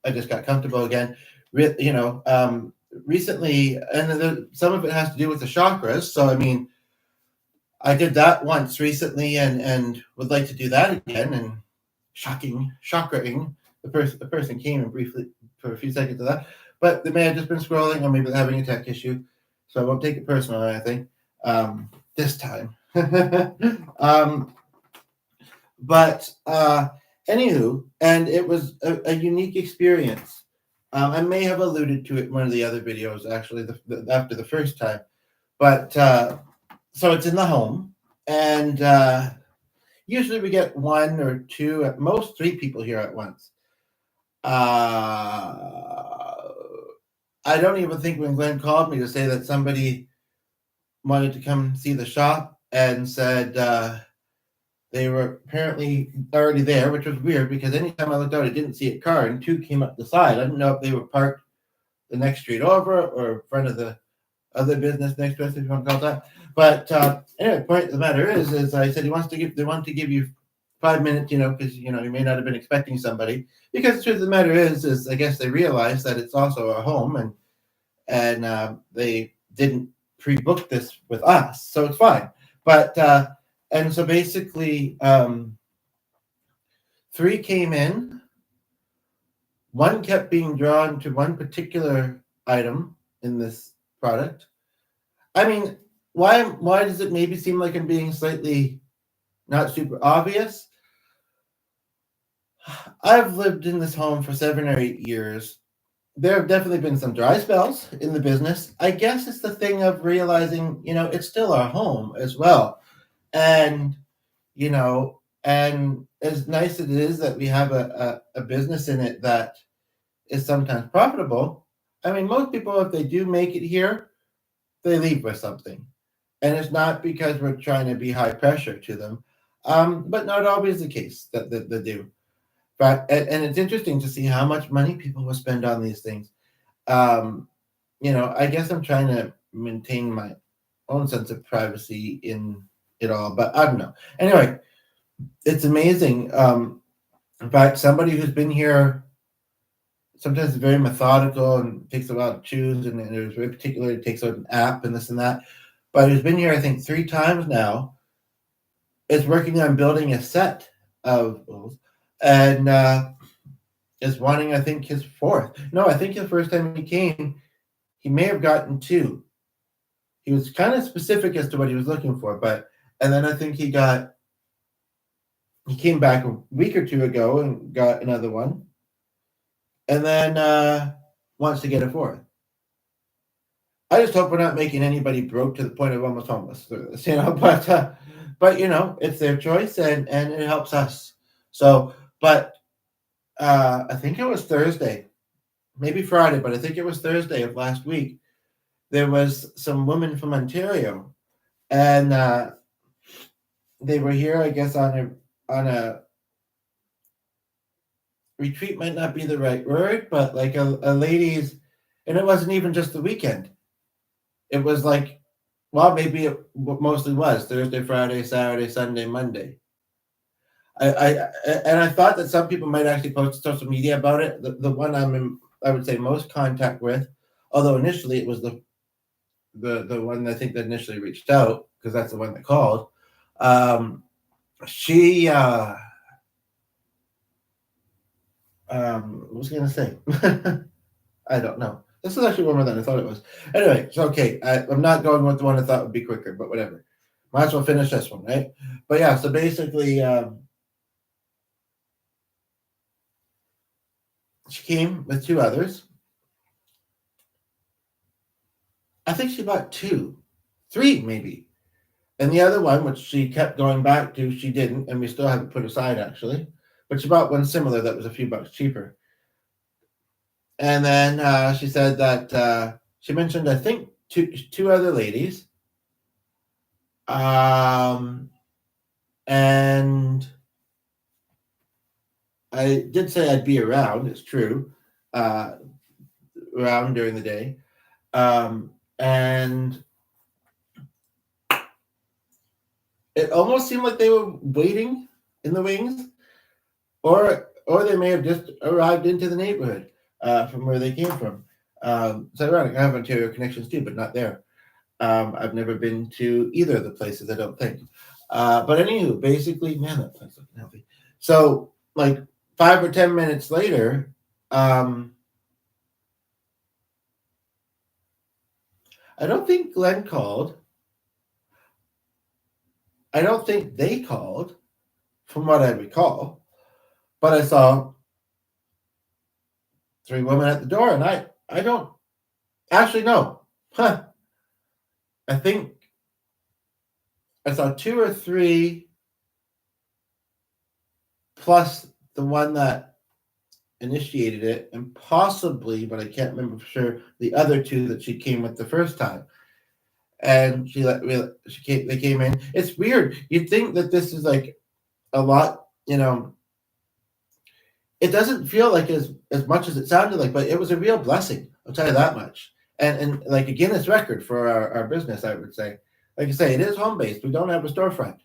I just got comfortable again. You know, recently, and some of it has to do with the chakras. So I mean, I did that once recently, and would like to do that again. And chakraing. The person came and briefly for a few seconds of that, but they may have just been scrolling, or maybe they're having a tech issue. So I won't take it personally. I think this time. But anywho, and it was a unique experience. I may have alluded to it in one of the other videos, actually, after the first time. But so it's in the home, and usually we get one or two, at most three people here at once. I don't even think when Glenn called me to say that somebody wanted to come see the shop and said they were apparently already there, which was weird because anytime I looked out, I didn't see a car, and two came up the side. I didn't know if they were parked the next street over or in front of the other business next to us, if you want to call it that. But anyway, the point of the matter is I said they want to give you 5 minutes, you know, because you know you may not have been expecting somebody. Because the truth of the matter is I guess they realize that it's also a home, and they didn't pre-book this with us, so it's fine. But and so basically, three came in. One kept being drawn to one particular item in this product. I mean, why does it maybe seem like I'm being slightly not super obvious? I've lived in this home for 7 or 8 years. There have definitely been some dry spells in the business. I guess it's the thing of realizing, you know, it's still our home as well. And, you know, and as nice as it is that we have a business in it that is sometimes profitable, I mean, most people, if they do make it here, they leave with something. And it's not because we're trying to be high pressure to them, but not always the case that they do. But and it's interesting to see how much money people will spend on these things. You know, I guess I'm trying to maintain my own sense of privacy in it all, but I don't know. Anyway, it's amazing. In fact, somebody who's been here sometimes is very methodical and takes a while to choose, and it's very particular. It takes out an app and this and that. But who's been here, I think, 3 times now, is working on building a set of rules, and is wanting, I think, his 4th. No, I think the first time he came, he may have gotten 2. He was kind of specific as to what he was looking for, and then I think he came back a week or 2 ago and got another one, and then wants to get a 4th. I just hope we're not making anybody broke to the point of almost homeless through this, you know. But you know, it's their choice, and it helps us. So, but I think it was Thursday, maybe Friday, but I think it was Thursday of last week. There was some women from Ontario, and they were here, I guess, on a retreat. Might not be the right word, but like a ladies, and it wasn't even just the weekend. It was like, well, maybe it mostly was Thursday, Friday, Saturday, Sunday, Monday. I thought that some people might actually post social media about it. The one I'm in, I would say, most contact with, although initially it was the one I think that initially reached out, because that's the one that called. She what was I gonna say? I don't know. This is actually warmer than I thought it was. Anyway, it's okay. I'm not going with the one I thought would be quicker, but whatever. Might as well finish this one, right? But yeah, so basically, she came with 2 others. I think she bought 2, 3 maybe. And the other one, which she kept going back to, she didn't, and we still haven't put aside actually. But she bought one similar that was a few bucks cheaper. And then she said that she mentioned, I think, two other ladies. And I did say I'd be around. It's true, around during the day, and it almost seemed like they were waiting in the wings, or they may have just arrived into the neighborhood from where they came from. It's ironic. I have Ontario connections too, but not there. I've never been to either of the places, I don't think. But anywho, basically, man, that place looks healthy. So, like 5 or 10 minutes later, I don't think Glenn called. I don't think they called, from what I recall. But I saw 3 women at the door, and I don't actually know. Huh. I think I saw 2 or 3 plus the one that initiated it, and possibly, but I can't remember for sure, the other 2 that she came with the first time. And they came in. It's weird. You'd think that this is like a lot, it doesn't feel like as much as it sounded like, but it was a real blessing. I'll tell you that much. And like a Guinness record for our business, I would say. Like I say, it is home based. We don't have a storefront.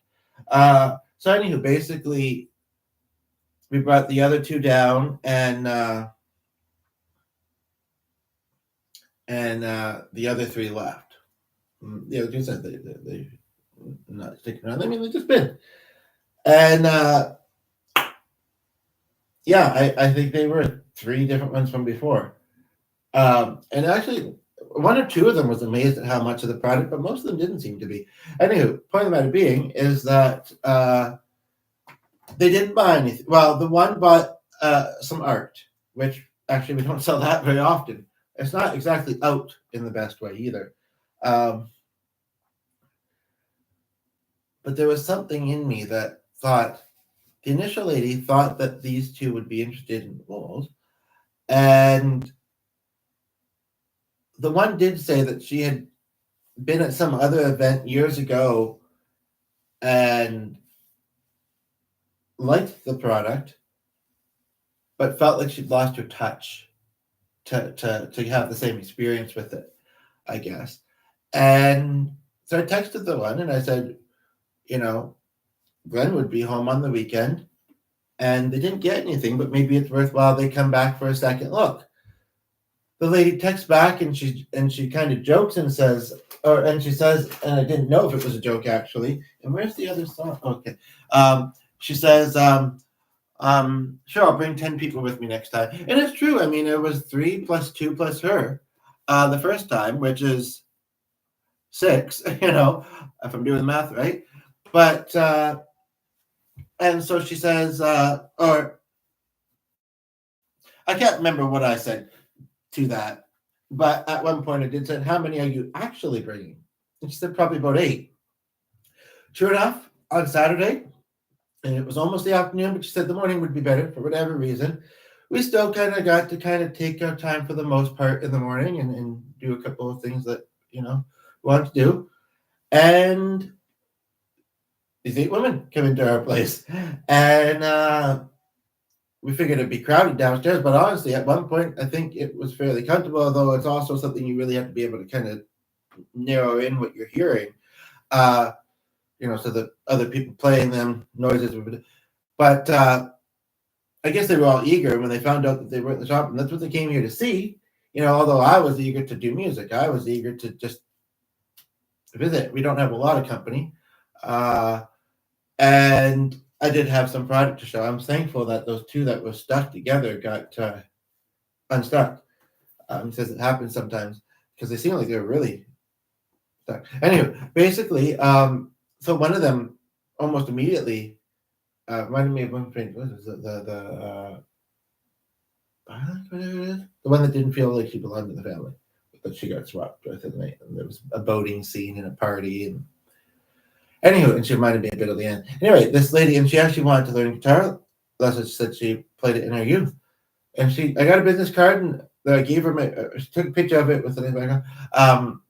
So anywho, basically, we brought the other 2 down, and the other 3 left. The other 2 said they not sticking around. I mean, they just been. And yeah, I think they were 3 different ones from before. And actually, 1 or 2 of them was amazed at how much of the product, but most of them didn't seem to be. Anywho, point of the matter being is that they didn't buy anything. Well, the one bought some art, which actually we don't sell that very often. It's not exactly out in the best way either. But there was something in me that thought, the initial lady thought that these 2 would be interested in gold. And the one did say that she had been at some other event years ago and liked the product, but felt like she'd lost her touch to have the same experience with it, I guess. And so I texted the one and I said, Glenn would be home on the weekend, and they didn't get anything, but maybe it's worthwhile they come back for a second look. The lady texts back and she kind of jokes and says, and I didn't know if it was a joke actually. And where's the other song? Okay. She says, sure, I'll bring 10 people with me next time. And it's true. I mean, it was 3 plus 2 plus her the first time, which is 6, if I'm doing the math right. But, and so she says, or I can't remember what I said to that, but at one point I did say, how many are you actually bringing? And she said, probably about 8. Sure enough, on Saturday, and it was almost the afternoon, but she said the morning would be better for whatever reason. We still kind of got to take our time for the most part in the morning and do a couple of things that, we want to do. And these 8 women come into our place. And we figured it'd be crowded downstairs, but honestly, at one point, I think it was fairly comfortable, although it's also something you really have to be able to kind of narrow in what you're hearing, so that other people playing them, noises. But I guess they were all eager when they found out that they were at the shop, and that's what they came here to see. Although I was eager to do music, I was eager to just visit. We don't have a lot of company. And I did have some product to show. I'm thankful that those 2 that were stuck together got unstuck. Because it happens sometimes, because they seem like they were really stuck. Anyway, basically, so one of them almost immediately reminded me of one thing. What is it? The one that didn't feel like she belonged to the family, but she got swapped with in the night. And there was a boating scene and a party, and Anywho, and she reminded me a bit of Leanne. Anyway, this lady, and she actually wanted to learn guitar lessons. She said she played it in her youth. And I got a business card, and I gave her she took a picture of it with the name.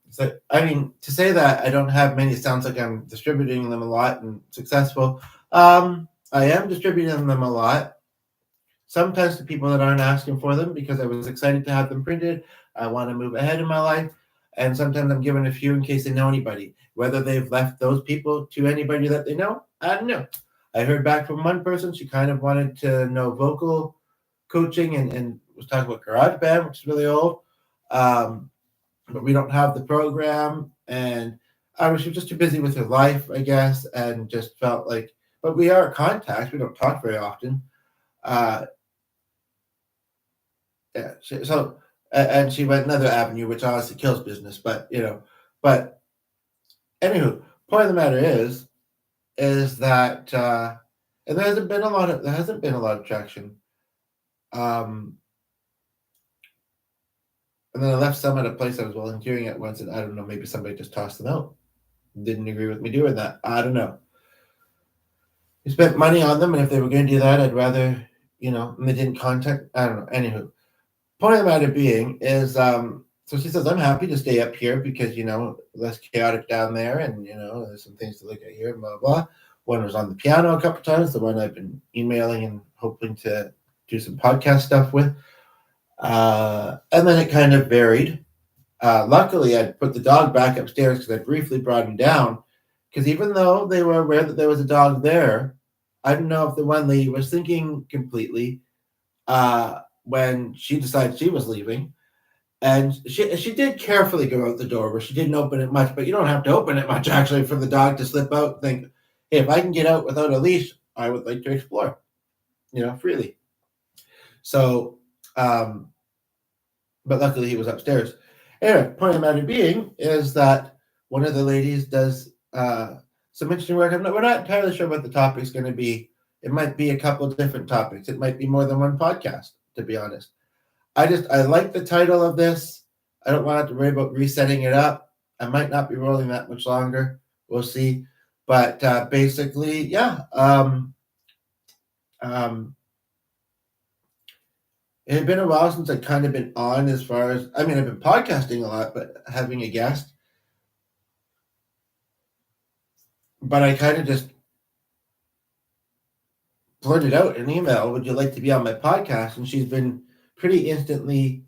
So, I mean, to say that I don't have many, it sounds like I'm distributing them a lot and successful. I am distributing them a lot. Sometimes to people that aren't asking for them because I was excited to have them printed. I want to move ahead in my life. And sometimes I'm giving a few in case they know anybody. Whether they've left those people to anybody that they know, I don't know. I heard back from one person. She kind of wanted to know vocal coaching and was talking about GarageBand, which is really old. But we don't have the program. And she was just too busy with her life, I guess, and just felt like, but we are in contact. We don't talk very often. Yeah. And she went another avenue, which honestly kills business. But anywho, point of the matter is that and there hasn't been a lot of traction. And then I left some at a place I was volunteering at once, and I don't know, maybe somebody just tossed them out. Didn't agree with me doing that. I don't know. We spent money on them, and if they were going to do that, I'd rather, and they didn't contact. I don't know. Anywho, point of the matter being is, so she says, I'm happy to stay up here because, less chaotic down there, and, there's some things to look at here, blah, blah. One was on the piano a couple times, the one I've been emailing and hoping to do some podcast stuff with. And then it kind of varied. Luckily, I put the dog back upstairs because I briefly brought him down. Because even though they were aware that there was a dog there, I don't know if the one lady was thinking completely when she decided she was leaving. And she did carefully go out the door, where she didn't open it much, but you don't have to open it much, actually, for the dog to slip out and think, hey, if I can get out without a leash, I would like to explore, freely. So, but luckily he was upstairs. Anyway, point of the matter being is that one of the ladies does some interesting work. We're not entirely sure what the topic's going to be. It might be a couple of different topics. It might be more than one podcast, to be honest. I like the title of this. I don't want to have to worry about resetting it up. I might not be rolling that much longer. We'll see. But basically, yeah. It had been a while since I'd kind of been on as far as, I've been podcasting a lot, but having a guest. But I kind of just blurted out an email, would you like to be on my podcast? And she's been pretty instantly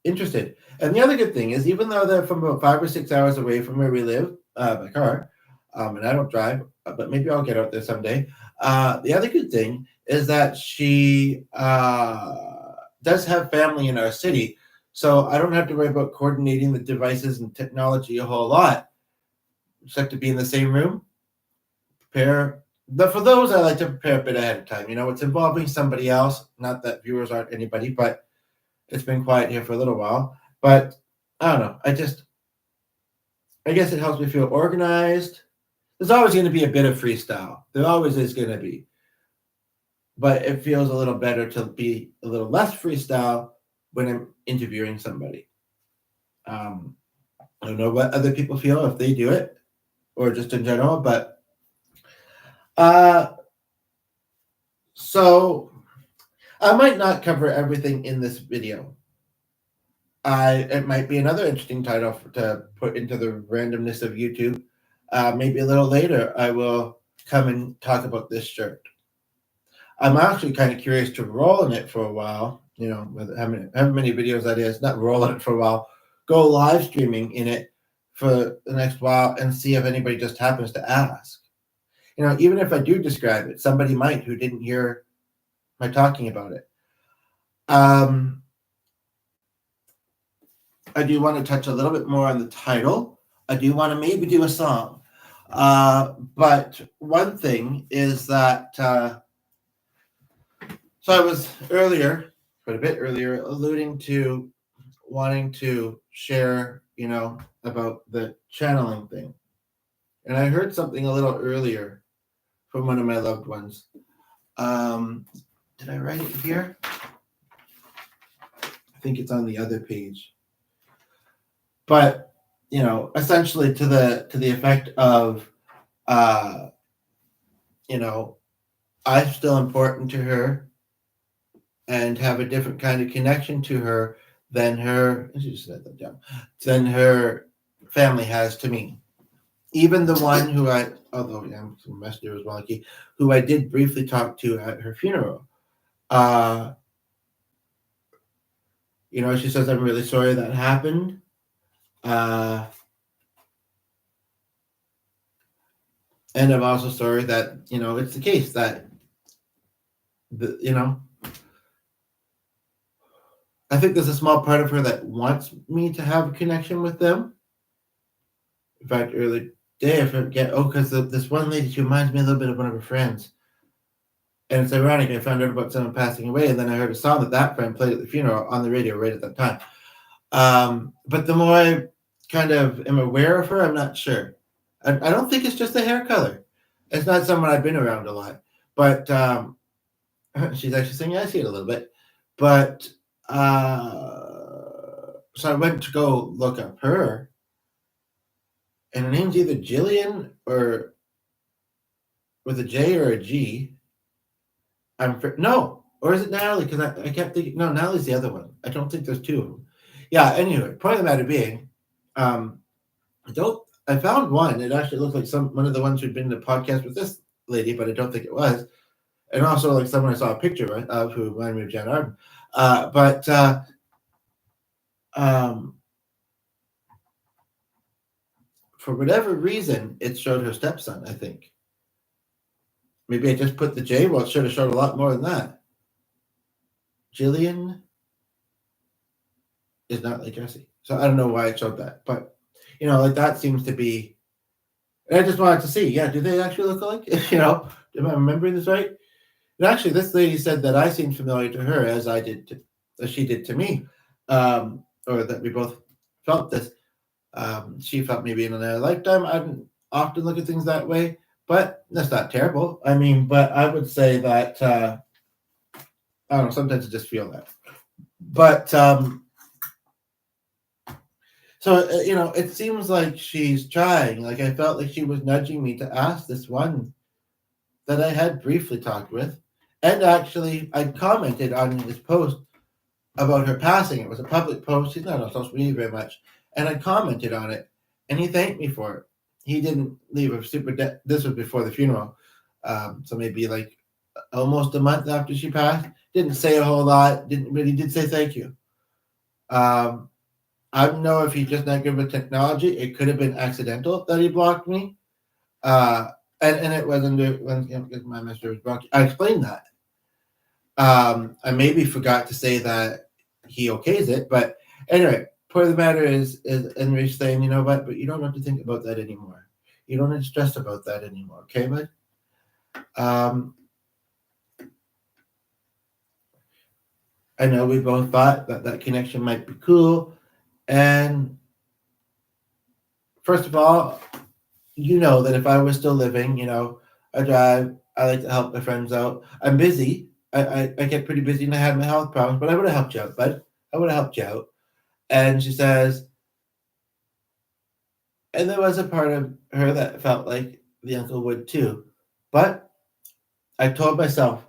interested. And the other good thing is, even though they're from about 5 or 6 hours away from where we live by car, and I don't drive, but maybe I'll get out there someday. The other good thing is that she does have family in our city, so I don't have to worry about coordinating the devices and technology a whole lot. Just have to be in the same room, prepare. But for those, I like to prepare a bit ahead of time. It's involving somebody else. Not that viewers aren't anybody, but it's been quiet here for a little while. But I don't know. I guess it helps me feel organized. There's always going to be a bit of freestyle. There always is going to be. But it feels a little better to be a little less freestyle when I'm interviewing somebody. I don't know what other people feel if they do it, or just in general, but so I might not cover everything in this video. It might be another interesting title to put into the randomness of YouTube. Maybe a little later, I will come and talk about this shirt. I'm actually kind of curious to roll in it for a while, with how many videos that is, not roll in it for a while, go live streaming in it for the next while and see if anybody just happens to ask. Even if I do describe it, somebody might who didn't hear my talking about it. I do want to touch a little bit more on the title. I do want to maybe do a song. But one thing is that, so I was quite a bit earlier, alluding to wanting to share, about the channeling thing. And I heard something a little earlier from one of my loved ones. Did I write it here? I think it's on the other page. But, essentially to the effect of You know, I'm still important to her and have a different kind of connection to her than her, she said that down, than her family has to me. Even the one who although I'm some messenger was wonky, who I did briefly talk to at her funeral. She says, I'm really sorry that happened. And I'm also sorry that, it's the case that, I think there's a small part of her that wants me to have a connection with them. In fact, earlier today, I forget, because this one lady, she reminds me a little bit of one of her friends. And it's ironic, I found out about someone passing away, and then I heard a song that friend played at the funeral on the radio right at that time. But the more I kind of am aware of her, I'm not sure. I don't think it's just the hair color. It's not someone I've been around a lot. But she's actually saying, yeah, I see it a little bit. But so I went to go look up her, and her name's either Jillian or with a J or a G. No, or is it Natalie? Because I kept thinking, no, Natalie's the other one. I don't think there's two of them. Yeah, anyway, point of the matter being, I found one. It actually looked like one of the ones who'd been in the podcast with this lady, but I don't think it was. And also like someone I saw a picture of who reminded me of Jan Arden. For whatever reason, it showed her stepson, I think. Maybe I just put the J. Well, it should have showed a lot more than that. Jillian is not like Jesse. So I don't know why it showed that. But, that seems to be... And I just wanted to see, do they actually look alike? Am I remembering this right? And actually, this lady said that I seemed familiar to her as she did to me. Or that we both felt this. She felt maybe in another lifetime. I didn't often look at things that way. But that's not terrible. I mean, but I would say that, I don't know, sometimes I just feel that. But, so, it seems like she's trying. Like, I felt like she was nudging me to ask this one that I had briefly talked with. And actually, I commented on his post about her passing. It was a public post. He's not on social media very much. And I commented on it. And he thanked me for it. He didn't leave a this was before the funeral. So maybe like almost a month after she passed. Didn't say a whole lot. But he did say thank you. I don't know if he's just not good with technology. It could have been accidental that he blocked me. And it wasn't when my message was blocked. I explained that. I maybe forgot to say that he okays it. But anyway. Part of the matter is Enrich saying, you know what, but you don't have to think about that anymore. You don't have to stress about that anymore, okay, bud? I know we both thought that connection might be cool. And first of all, that if I was still living, I drive, I like to help my friends out. I'm busy. I get pretty busy and I had my health problems, but I would have helped you out, bud. I would have helped you out. And she says, and there was a part of her that felt like the uncle would too. But I told myself,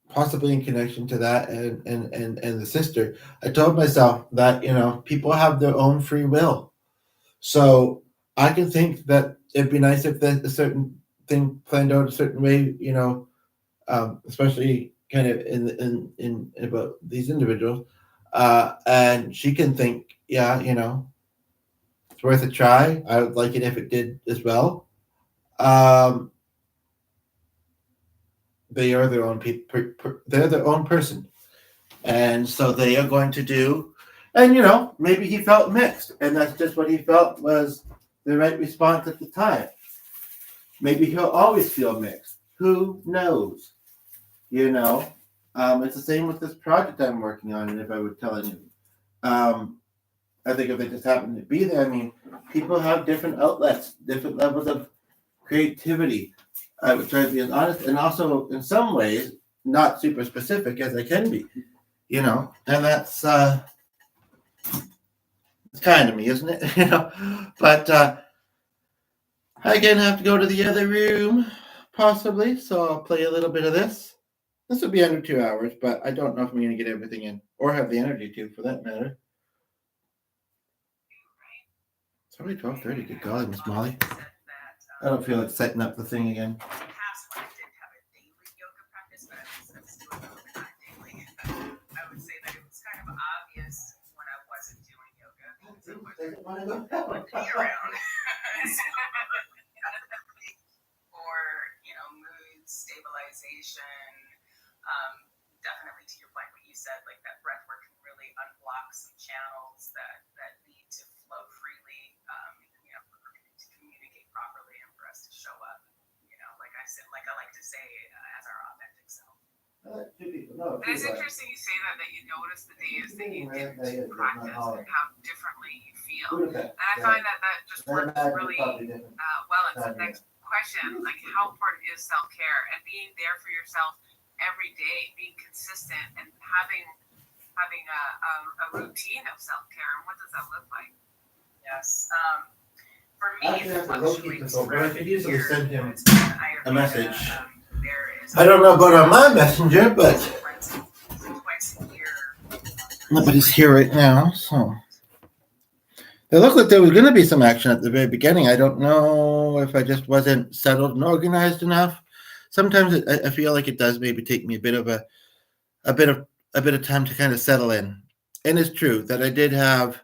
possibly in connection to that and the sister, I told myself that, people have their own free will. So I can think that it'd be nice if a certain thing planned out a certain way, especially kind of in about these individuals, and she can think, it's worth a try. I would like it if it did as well. They are their own they're their own person, and so they are going to do. And maybe he felt mixed, and that's just what he felt was the right response at the time. Maybe he'll always feel mixed. Who knows? It's the same with this project I'm working on, and if I were telling you, I think if it just happened to be there, I mean, people have different outlets, different levels of creativity. I would try to be as honest, and also in some ways, not super specific as I can be, and that's it's kind of me, isn't it? But I again have to go to the other room, possibly, so I'll play a little bit of this. This will be under 2 hours, but I don't know if I'm going to get everything in, or have the energy to, for that matter. It's already 12:30. Good God, Miss Molly. I don't feel like setting up the thing again. In the past, when I did have a daily yoga practice, but I'm still doing it not daily, I would say that it was kind of obvious when I wasn't doing yoga because it wasn't be around. Or, mood stabilization. Definitely to your point, what you said, like that breath work can really unblock some channels that need to flow freely, to communicate properly and for us to show up, like I said, like I like to say, as our authentic self. It's interesting you say that you notice the days that you didn't practice and how differently you feel. And I find that just works really well into the next question, like how important is self-care and being there for yourself every day, being consistent and having a routine of self-care, and what does that look like? Yes. For me, I could easily send him a message. There is I don't know about on my messenger, but nobody's here right now, so. It looked like there was going to be some action at the very beginning. I don't know if I just wasn't settled and organized enough. Sometimes I feel like it does maybe take me a bit of time to kind of settle in. And it's true that I did have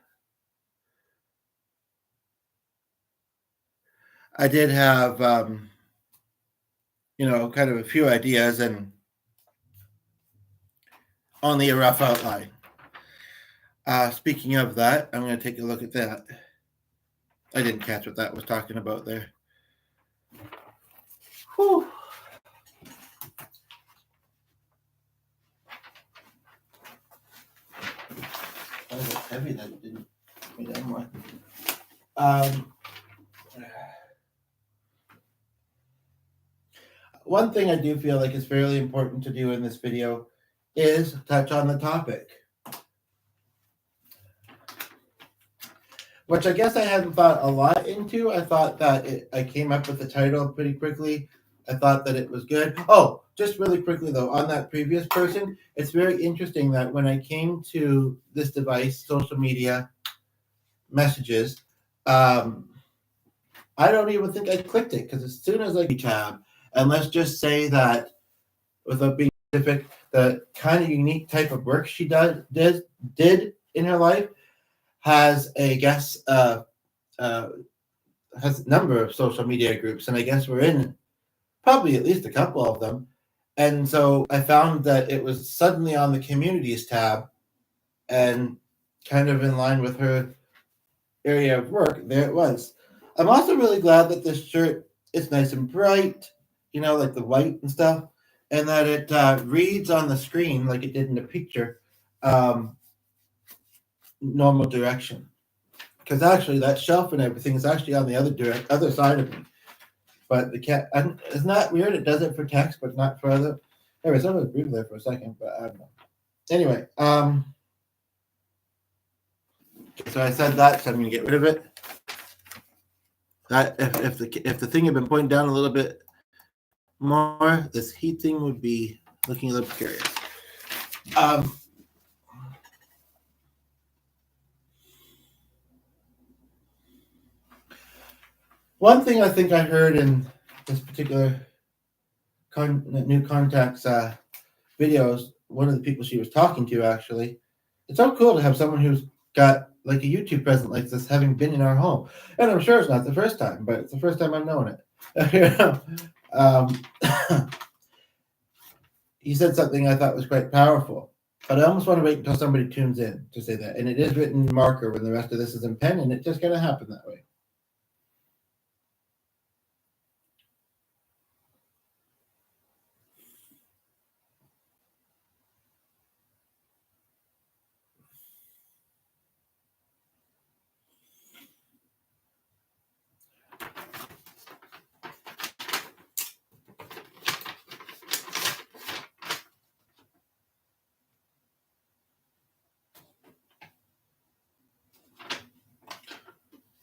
kind of a few ideas and only a rough outline. Speaking of that, I'm going to take a look at that. I didn't catch what that was talking about there. Whew. That was heavy that it didn't me that much. One thing I do feel like is fairly important to do in this video is touch on the topic, which I guess I hadn't thought a lot into. I thought that I came up with the title pretty quickly. I thought that it was good. Oh, just really quickly though, on that previous person, it's very interesting that when I came to this device, social media messages, I don't even think I clicked it, because as soon as I tab, and let's just say that, without being specific, the kind of unique type of work she did in her life has has a number of social media groups, and I guess we're in probably at least a couple of them. And so I found that it was suddenly on the communities tab, and kind of in line with her area of work, there it was. I'm also really glad that this shirt is nice and bright, like the white and stuff, and that it reads on the screen like it did in the picture, normal direction. Because actually that shelf and everything is actually on the other side of me. But the cat, isn't that weird? It does it for text, but not for other. Anyways, I was breathing there for a second, but I don't know. Anyway, so I said that, so I'm gonna get rid of it. That if the thing had been pointed down a little bit more, this heat thing would be looking a little precarious. One thing I think I heard in this particular new contacts videos, one of the people she was talking to, actually, it's so cool to have someone who's got like a YouTube presence like this, having been in our home. And I'm sure it's not the first time, but it's the first time I've known it. He said something I thought was quite powerful, but I almost want to wait until somebody tunes in to say that. And it is written in marker when the rest of this is in pen, and it just going to happen that way.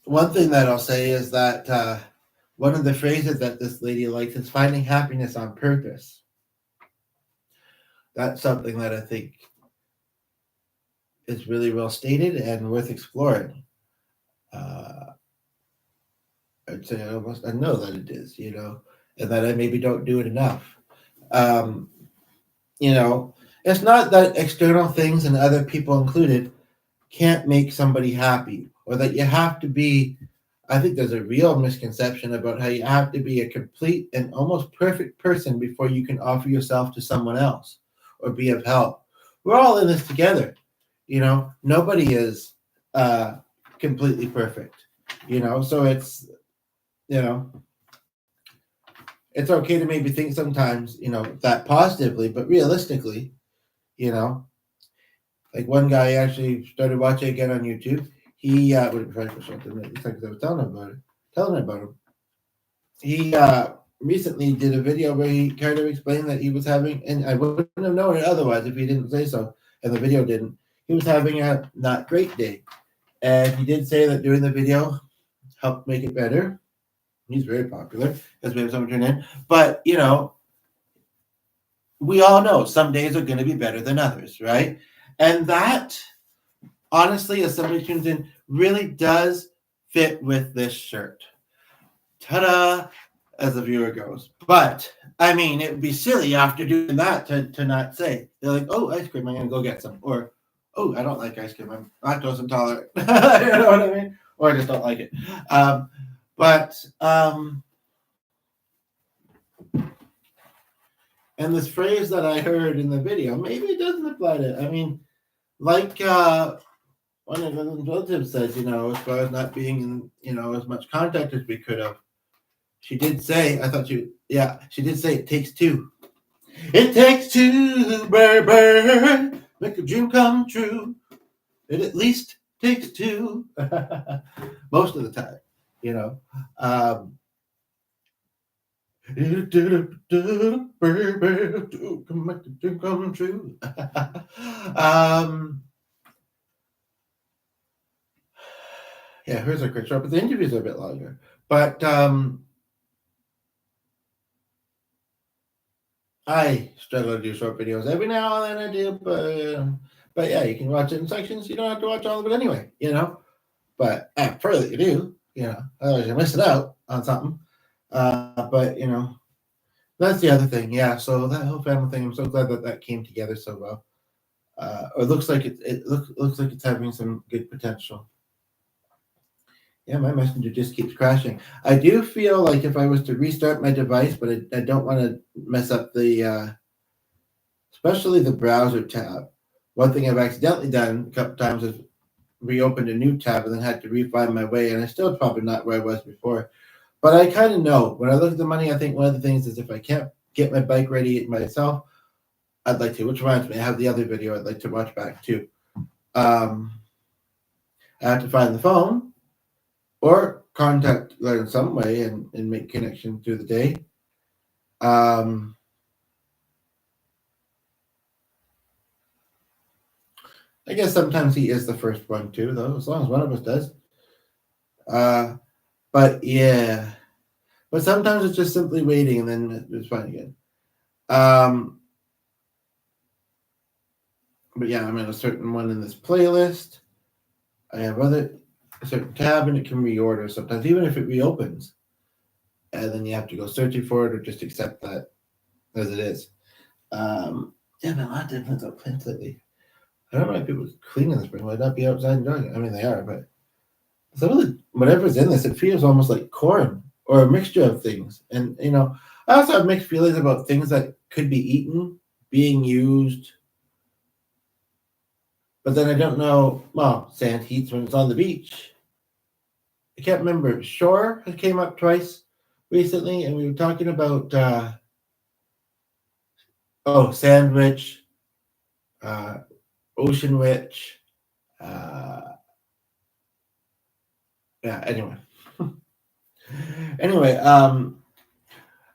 One thing that I'll say is that one of the phrases that this lady likes is finding happiness on purpose. That's something that I think is really well stated and worth exploring. I'd say I know that it is, and that I maybe don't do it enough. It's not that external things and other people included can't make somebody happy, or that you have to be. I think there's a real misconception about how you have to be a complete and almost perfect person before you can offer yourself to someone else or be of help. We're all in this together. Nobody is completely perfect. So it's it's okay to maybe think sometimes, that positively, but realistically, like one guy actually started watching again on YouTube. He was telling about him. He recently did a video where he kind of explained that he was having, and I wouldn't have known it otherwise if he didn't say so, and the video didn't. He was having a not great day, and he did say that doing the video helped make it better. He's very popular, as we have someone turn in. But we all know some days are going to be better than others, right? And that, honestly, as somebody tunes in, really does fit with this shirt. Ta-da, as the viewer goes. But, I mean, it would be silly after doing that to not say. They're like, oh, ice cream, I'm going to go get some. Or, oh, I don't like ice cream, I'm lactose intolerant. You know what I mean? Or I just don't like it. And this phrase that I heard in the video, maybe it doesn't apply to, I mean, like one of the relatives says, as far as not being in, as much contact as we could have. She did say, she did say it takes two. It takes two, baby, make a dream come true. It at least takes two. Most of the time, Baby, to make the dream come true. Hers are quick short, but the interviews are a bit longer. But I struggle to do short videos every now and then. I do, but yeah, you can watch it in sections. You don't have to watch all of it anyway, But I prefer that you do, otherwise you're missing out on something. But that's the other thing. Yeah, so that whole family thing, I'm so glad that came together so well. It looks like it looks like it's having some good potential. Yeah, my messenger just keeps crashing. I do feel like if I was to restart my device, but I don't want to mess up the, especially the browser tab. One thing I've accidentally done a couple times is reopened a new tab and then had to re-find my way, and I'm still probably not where I was before. But I kind of know. When I look at the money, I think one of the things is if I can't get my bike ready myself, I'd like to. Which reminds me, I have the other video I'd like to watch back too. I have to find the phone or contact her in some way and make connection through the day. I guess sometimes he is the first one too, though, as long as one of us does. But yeah, but sometimes it's just simply waiting and then it's fine again. But yeah, I'm in a certain one in this playlist. I have a certain tab and it can reorder sometimes, even if it reopens. And then you have to go searching for it or just accept that as it is. Yeah, been a lot of different plants lately. I don't know why people cleaning this spring. Why not be outside enjoying it? I mean, they are, but some of the whatever's in this, it feels almost like corn or a mixture of things. And I also have mixed feelings about things that could be eaten, being used. But then I don't know. Well, sand heats when it's on the beach. I can't remember. Shore came up twice recently, and we were talking about Sand Witch, Ocean Witch. Anyway.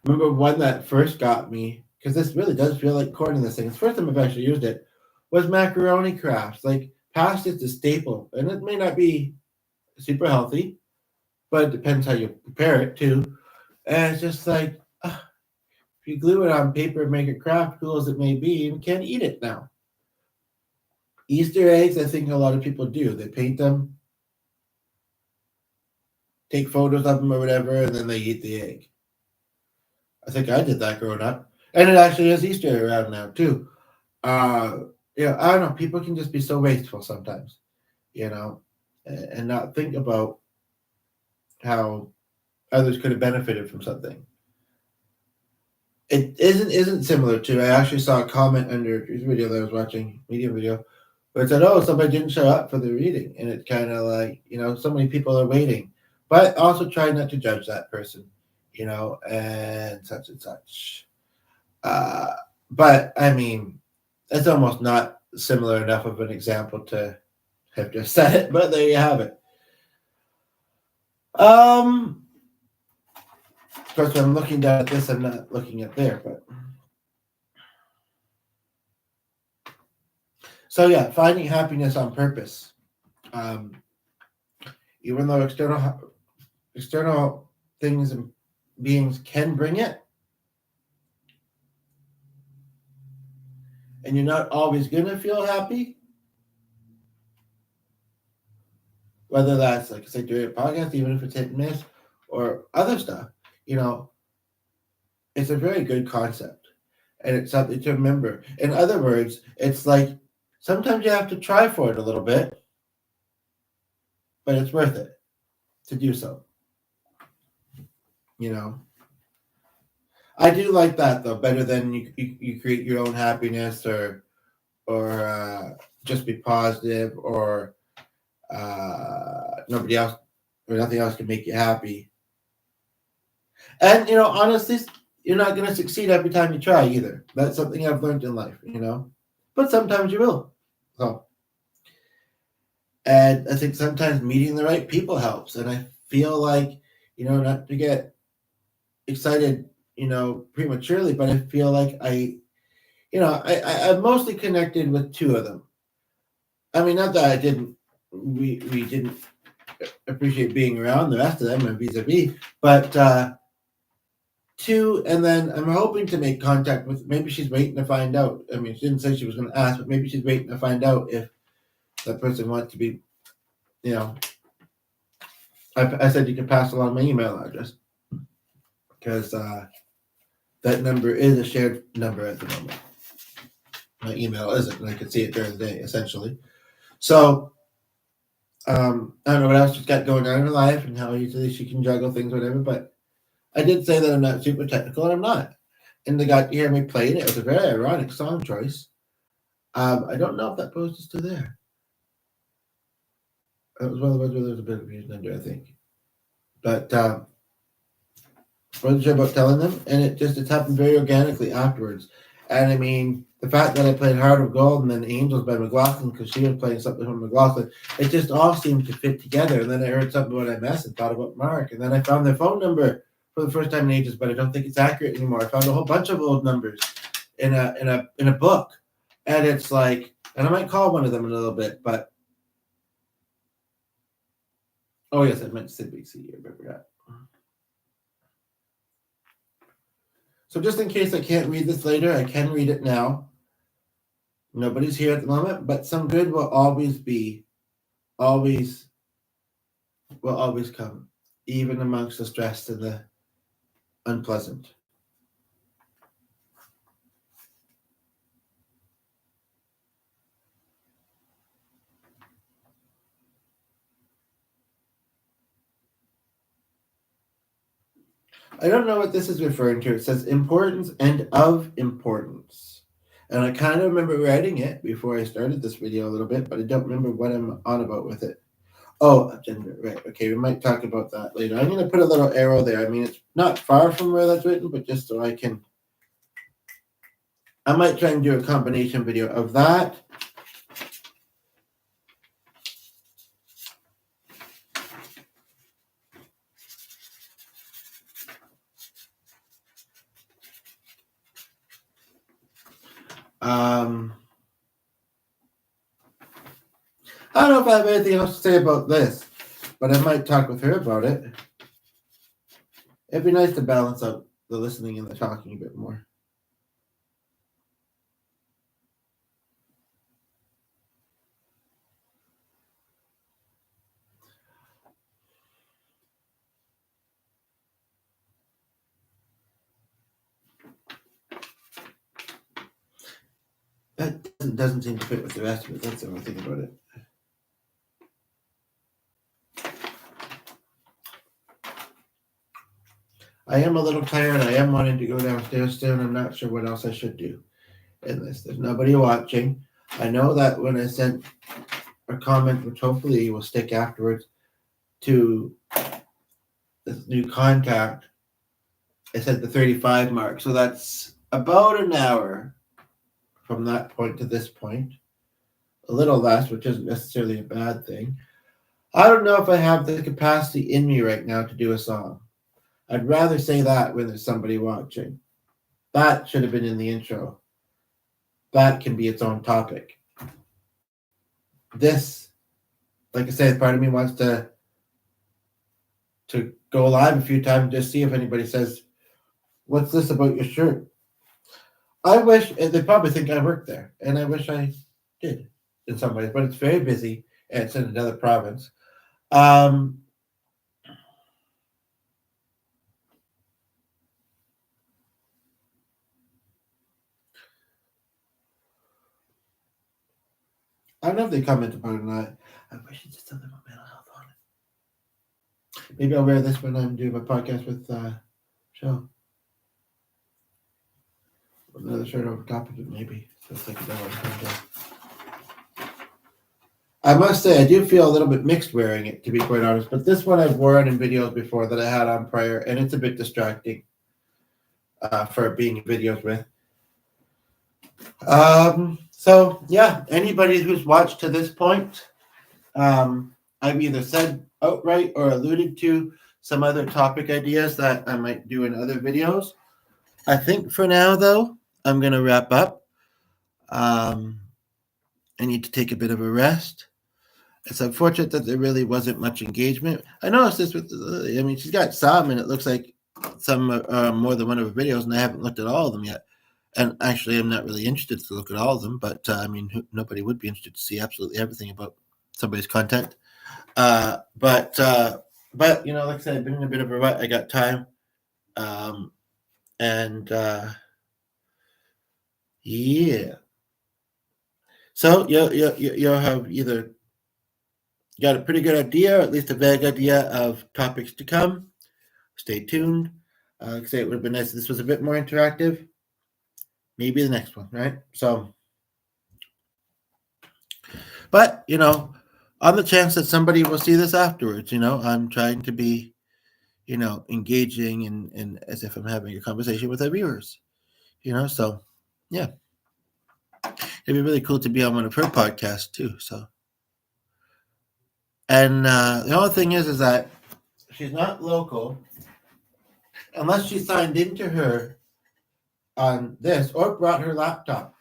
Remember one that first got me, because this really does feel like corn in this thing. It's the first time I've actually used it, was macaroni crafts. Like, past is a staple, and it may not be super healthy, but it depends how you prepare it too. And it's just like, if you glue it on paper and make it craft, cool as it may be, you can't eat it now. Easter eggs, I think a lot of people do. They paint them, take photos of them or whatever, and then they eat the egg. I think I did that growing up. And it actually is Easter around now, too. I don't know. People can just be so wasteful sometimes, and not think about how others could have benefited from something. It isn't similar to. I actually saw a comment under a video that I was watching, media video, where it said, "Oh, somebody didn't show up for the reading," and it's kind of like, so many people are waiting, but also try not to judge that person, and such and such. But I mean, it's almost not similar enough of an example to have just said it, but there you have it. Of course, when I'm looking down at this, I'm not looking at there, but so yeah, finding happiness on purpose. Even though external things and beings can bring it, and you're not always gonna feel happy. Whether that's, like I said, during a podcast, even if it's hit and miss, or other stuff, it's a very good concept, and it's something to remember. In other words, it's like sometimes you have to try for it a little bit, but it's worth it to do so. I do like that though, better than you create your own happiness or just be positive or nobody else or nothing else can make you happy. And honestly, you're not going to succeed every time you try either. That's something I've learned in life, but sometimes you will. So, and I think sometimes meeting the right people helps. And I feel like, not to get excited, prematurely, but I feel like I'm mostly connected with two of them. I mean, not that we didn't appreciate being around the rest of them and vis-a-vis, but two, and then I'm hoping to make contact with, maybe she's waiting to find out. I mean, she didn't say she was going to ask, but maybe she's waiting to find out if that person wants to be, I said you can pass along my email address because that number is a shared number at the moment. My email isn't, and I could see it during the day, essentially. So, I don't know what else she's got going on in her life and how easily she can juggle things, whatever, but I did say that I'm not super technical, and I'm not. And they got to hear me play it. It was a very ironic song choice. I don't know if that post is still there. It was one of the ones where there's a bit of confusion under, I think. But I wasn't sure about telling them, and it's happened very organically afterwards. And I mean, the fact that I played Heart of Gold and then Angels by McLaughlin, because she was playing something from McLaughlin, it just all seemed to fit together. And then I heard something about MS and thought about Mark. And then I found their phone number for the first time in ages, but I don't think it's accurate anymore. I found a whole bunch of old numbers in a book. And it's like, and I might call one of them in a little bit, but oh yes, I meant Sid BC. I remember that. So just in case I can't read this later, I can read it now. Nobody's here at the moment, but some good will always come, even amongst the stress and the unpleasant. I don't know what this is referring to. It says importance and of importance. And I kind of remember writing it before I started this video a little bit, but I don't remember what I'm on about with it. Oh, agenda, right. Okay, we might talk about that later. I'm going to put a little arrow there. I mean, it's not far from where that's written, but just so I might try and do a combination video of that. I don't know if I have anything else to say about this, but I might talk with her about it. It'd be nice to balance out the listening and the talking a bit more. That doesn't seem to fit with the rest of it. That's the only thing about it. I am a little tired. I am wanting to go downstairs soon. I'm not sure what else I should do in this. There's nobody watching. I know that when I sent a comment, which hopefully will stick afterwards, to this new contact, I said the 35 mark. So that's about an hour from that point to this point. A little less, which isn't necessarily a bad thing. I don't know if I have the capacity in me right now to do a song. I'd rather say that when there's somebody watching. That should have been in the intro. That can be its own topic. This, like I said, part of me wants to go live a few times and just see if anybody says, "What's this about your shirt?" I wish, they probably think I work there, and I wish I did in some ways, but it's very busy and it's in another province. I don't know if they comment about it or not. I wish it just something about mental health on it. Maybe I'll wear this when I'm doing my podcast with Shell. Another shirt over top of it, maybe. So it's like I must say, I do feel a little bit mixed wearing it, to be quite honest. But this one I've worn in videos before that I had on prior, and it's a bit distracting for being in videos with. So yeah, anybody who's watched to this point, I've either said outright or alluded to some other topic ideas that I might do in other videos. I think for now, though, I'm going to wrap up. I need to take a bit of a rest. It's unfortunate that there really wasn't much engagement. I noticed this with, she's got some, and it looks like some more than one of her videos, and I haven't looked at all of them yet. And actually, I'm not really interested to look at all of them, but nobody would be interested to see absolutely everything about somebody's content. But like I said, I've been in a bit of a rut. I got time. Yeah. So you'll have either got a pretty good idea, or at least a vague idea of topics to come. Stay tuned. Like I say, it would have been nice if this was a bit more interactive. Maybe the next one, right? So, but on the chance that somebody will see this afterwards, I'm trying to be, engaging and as if I'm having a conversation with our viewers, so yeah. It'd be really cool to be on one of her podcasts too. So, and the only thing is that she's not local unless she signed into her on this or brought her laptop.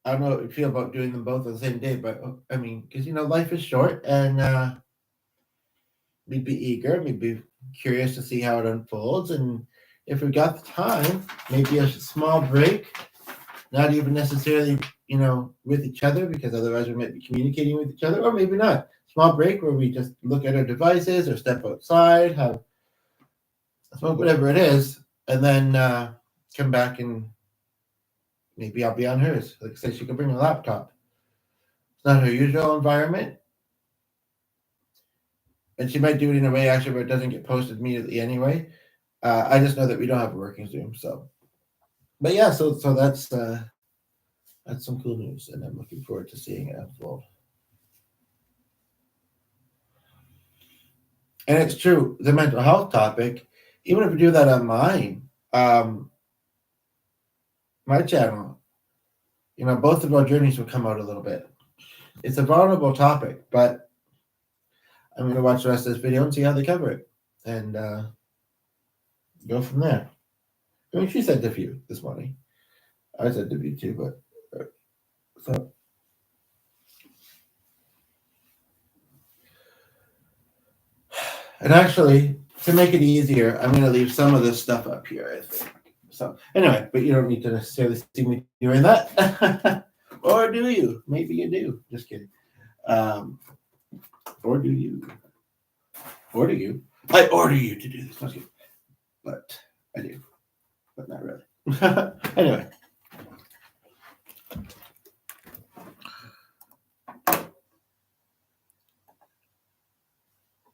I don't know what you feel about doing them both on the same day, but because life is short, and we'd be eager, we'd be curious to see how it unfolds, and if we got the time, maybe a small break, not even necessarily, with each other, because otherwise we might be communicating with each other, or maybe not. Small break where we just look at our devices or step outside, have smoke, whatever it is, and then come back and maybe I'll be on hers. Like I said, she can bring a laptop. It's not her usual environment. And she might do it in a way actually where it doesn't get posted immediately anyway. I just know that we don't have a working Zoom. So, but yeah, so that's some cool news, and I'm looking forward to seeing it unfold. And it's true, the mental health topic, even if we do that on my channel, both of our journeys will come out a little bit. It's a vulnerable topic, but I'm going to watch the rest of this video and see how they cover it, and go from there. She sent a few this morning. I sent a few too, but so. And actually, to make it easier, I'm going to leave some of this stuff up here, I think. So anyway, but you don't need to necessarily see me doing that. Or do you? Maybe you do. Just kidding. Or do you? Or do you? I order you to do this. Okay. But I do. But not really. Anyway.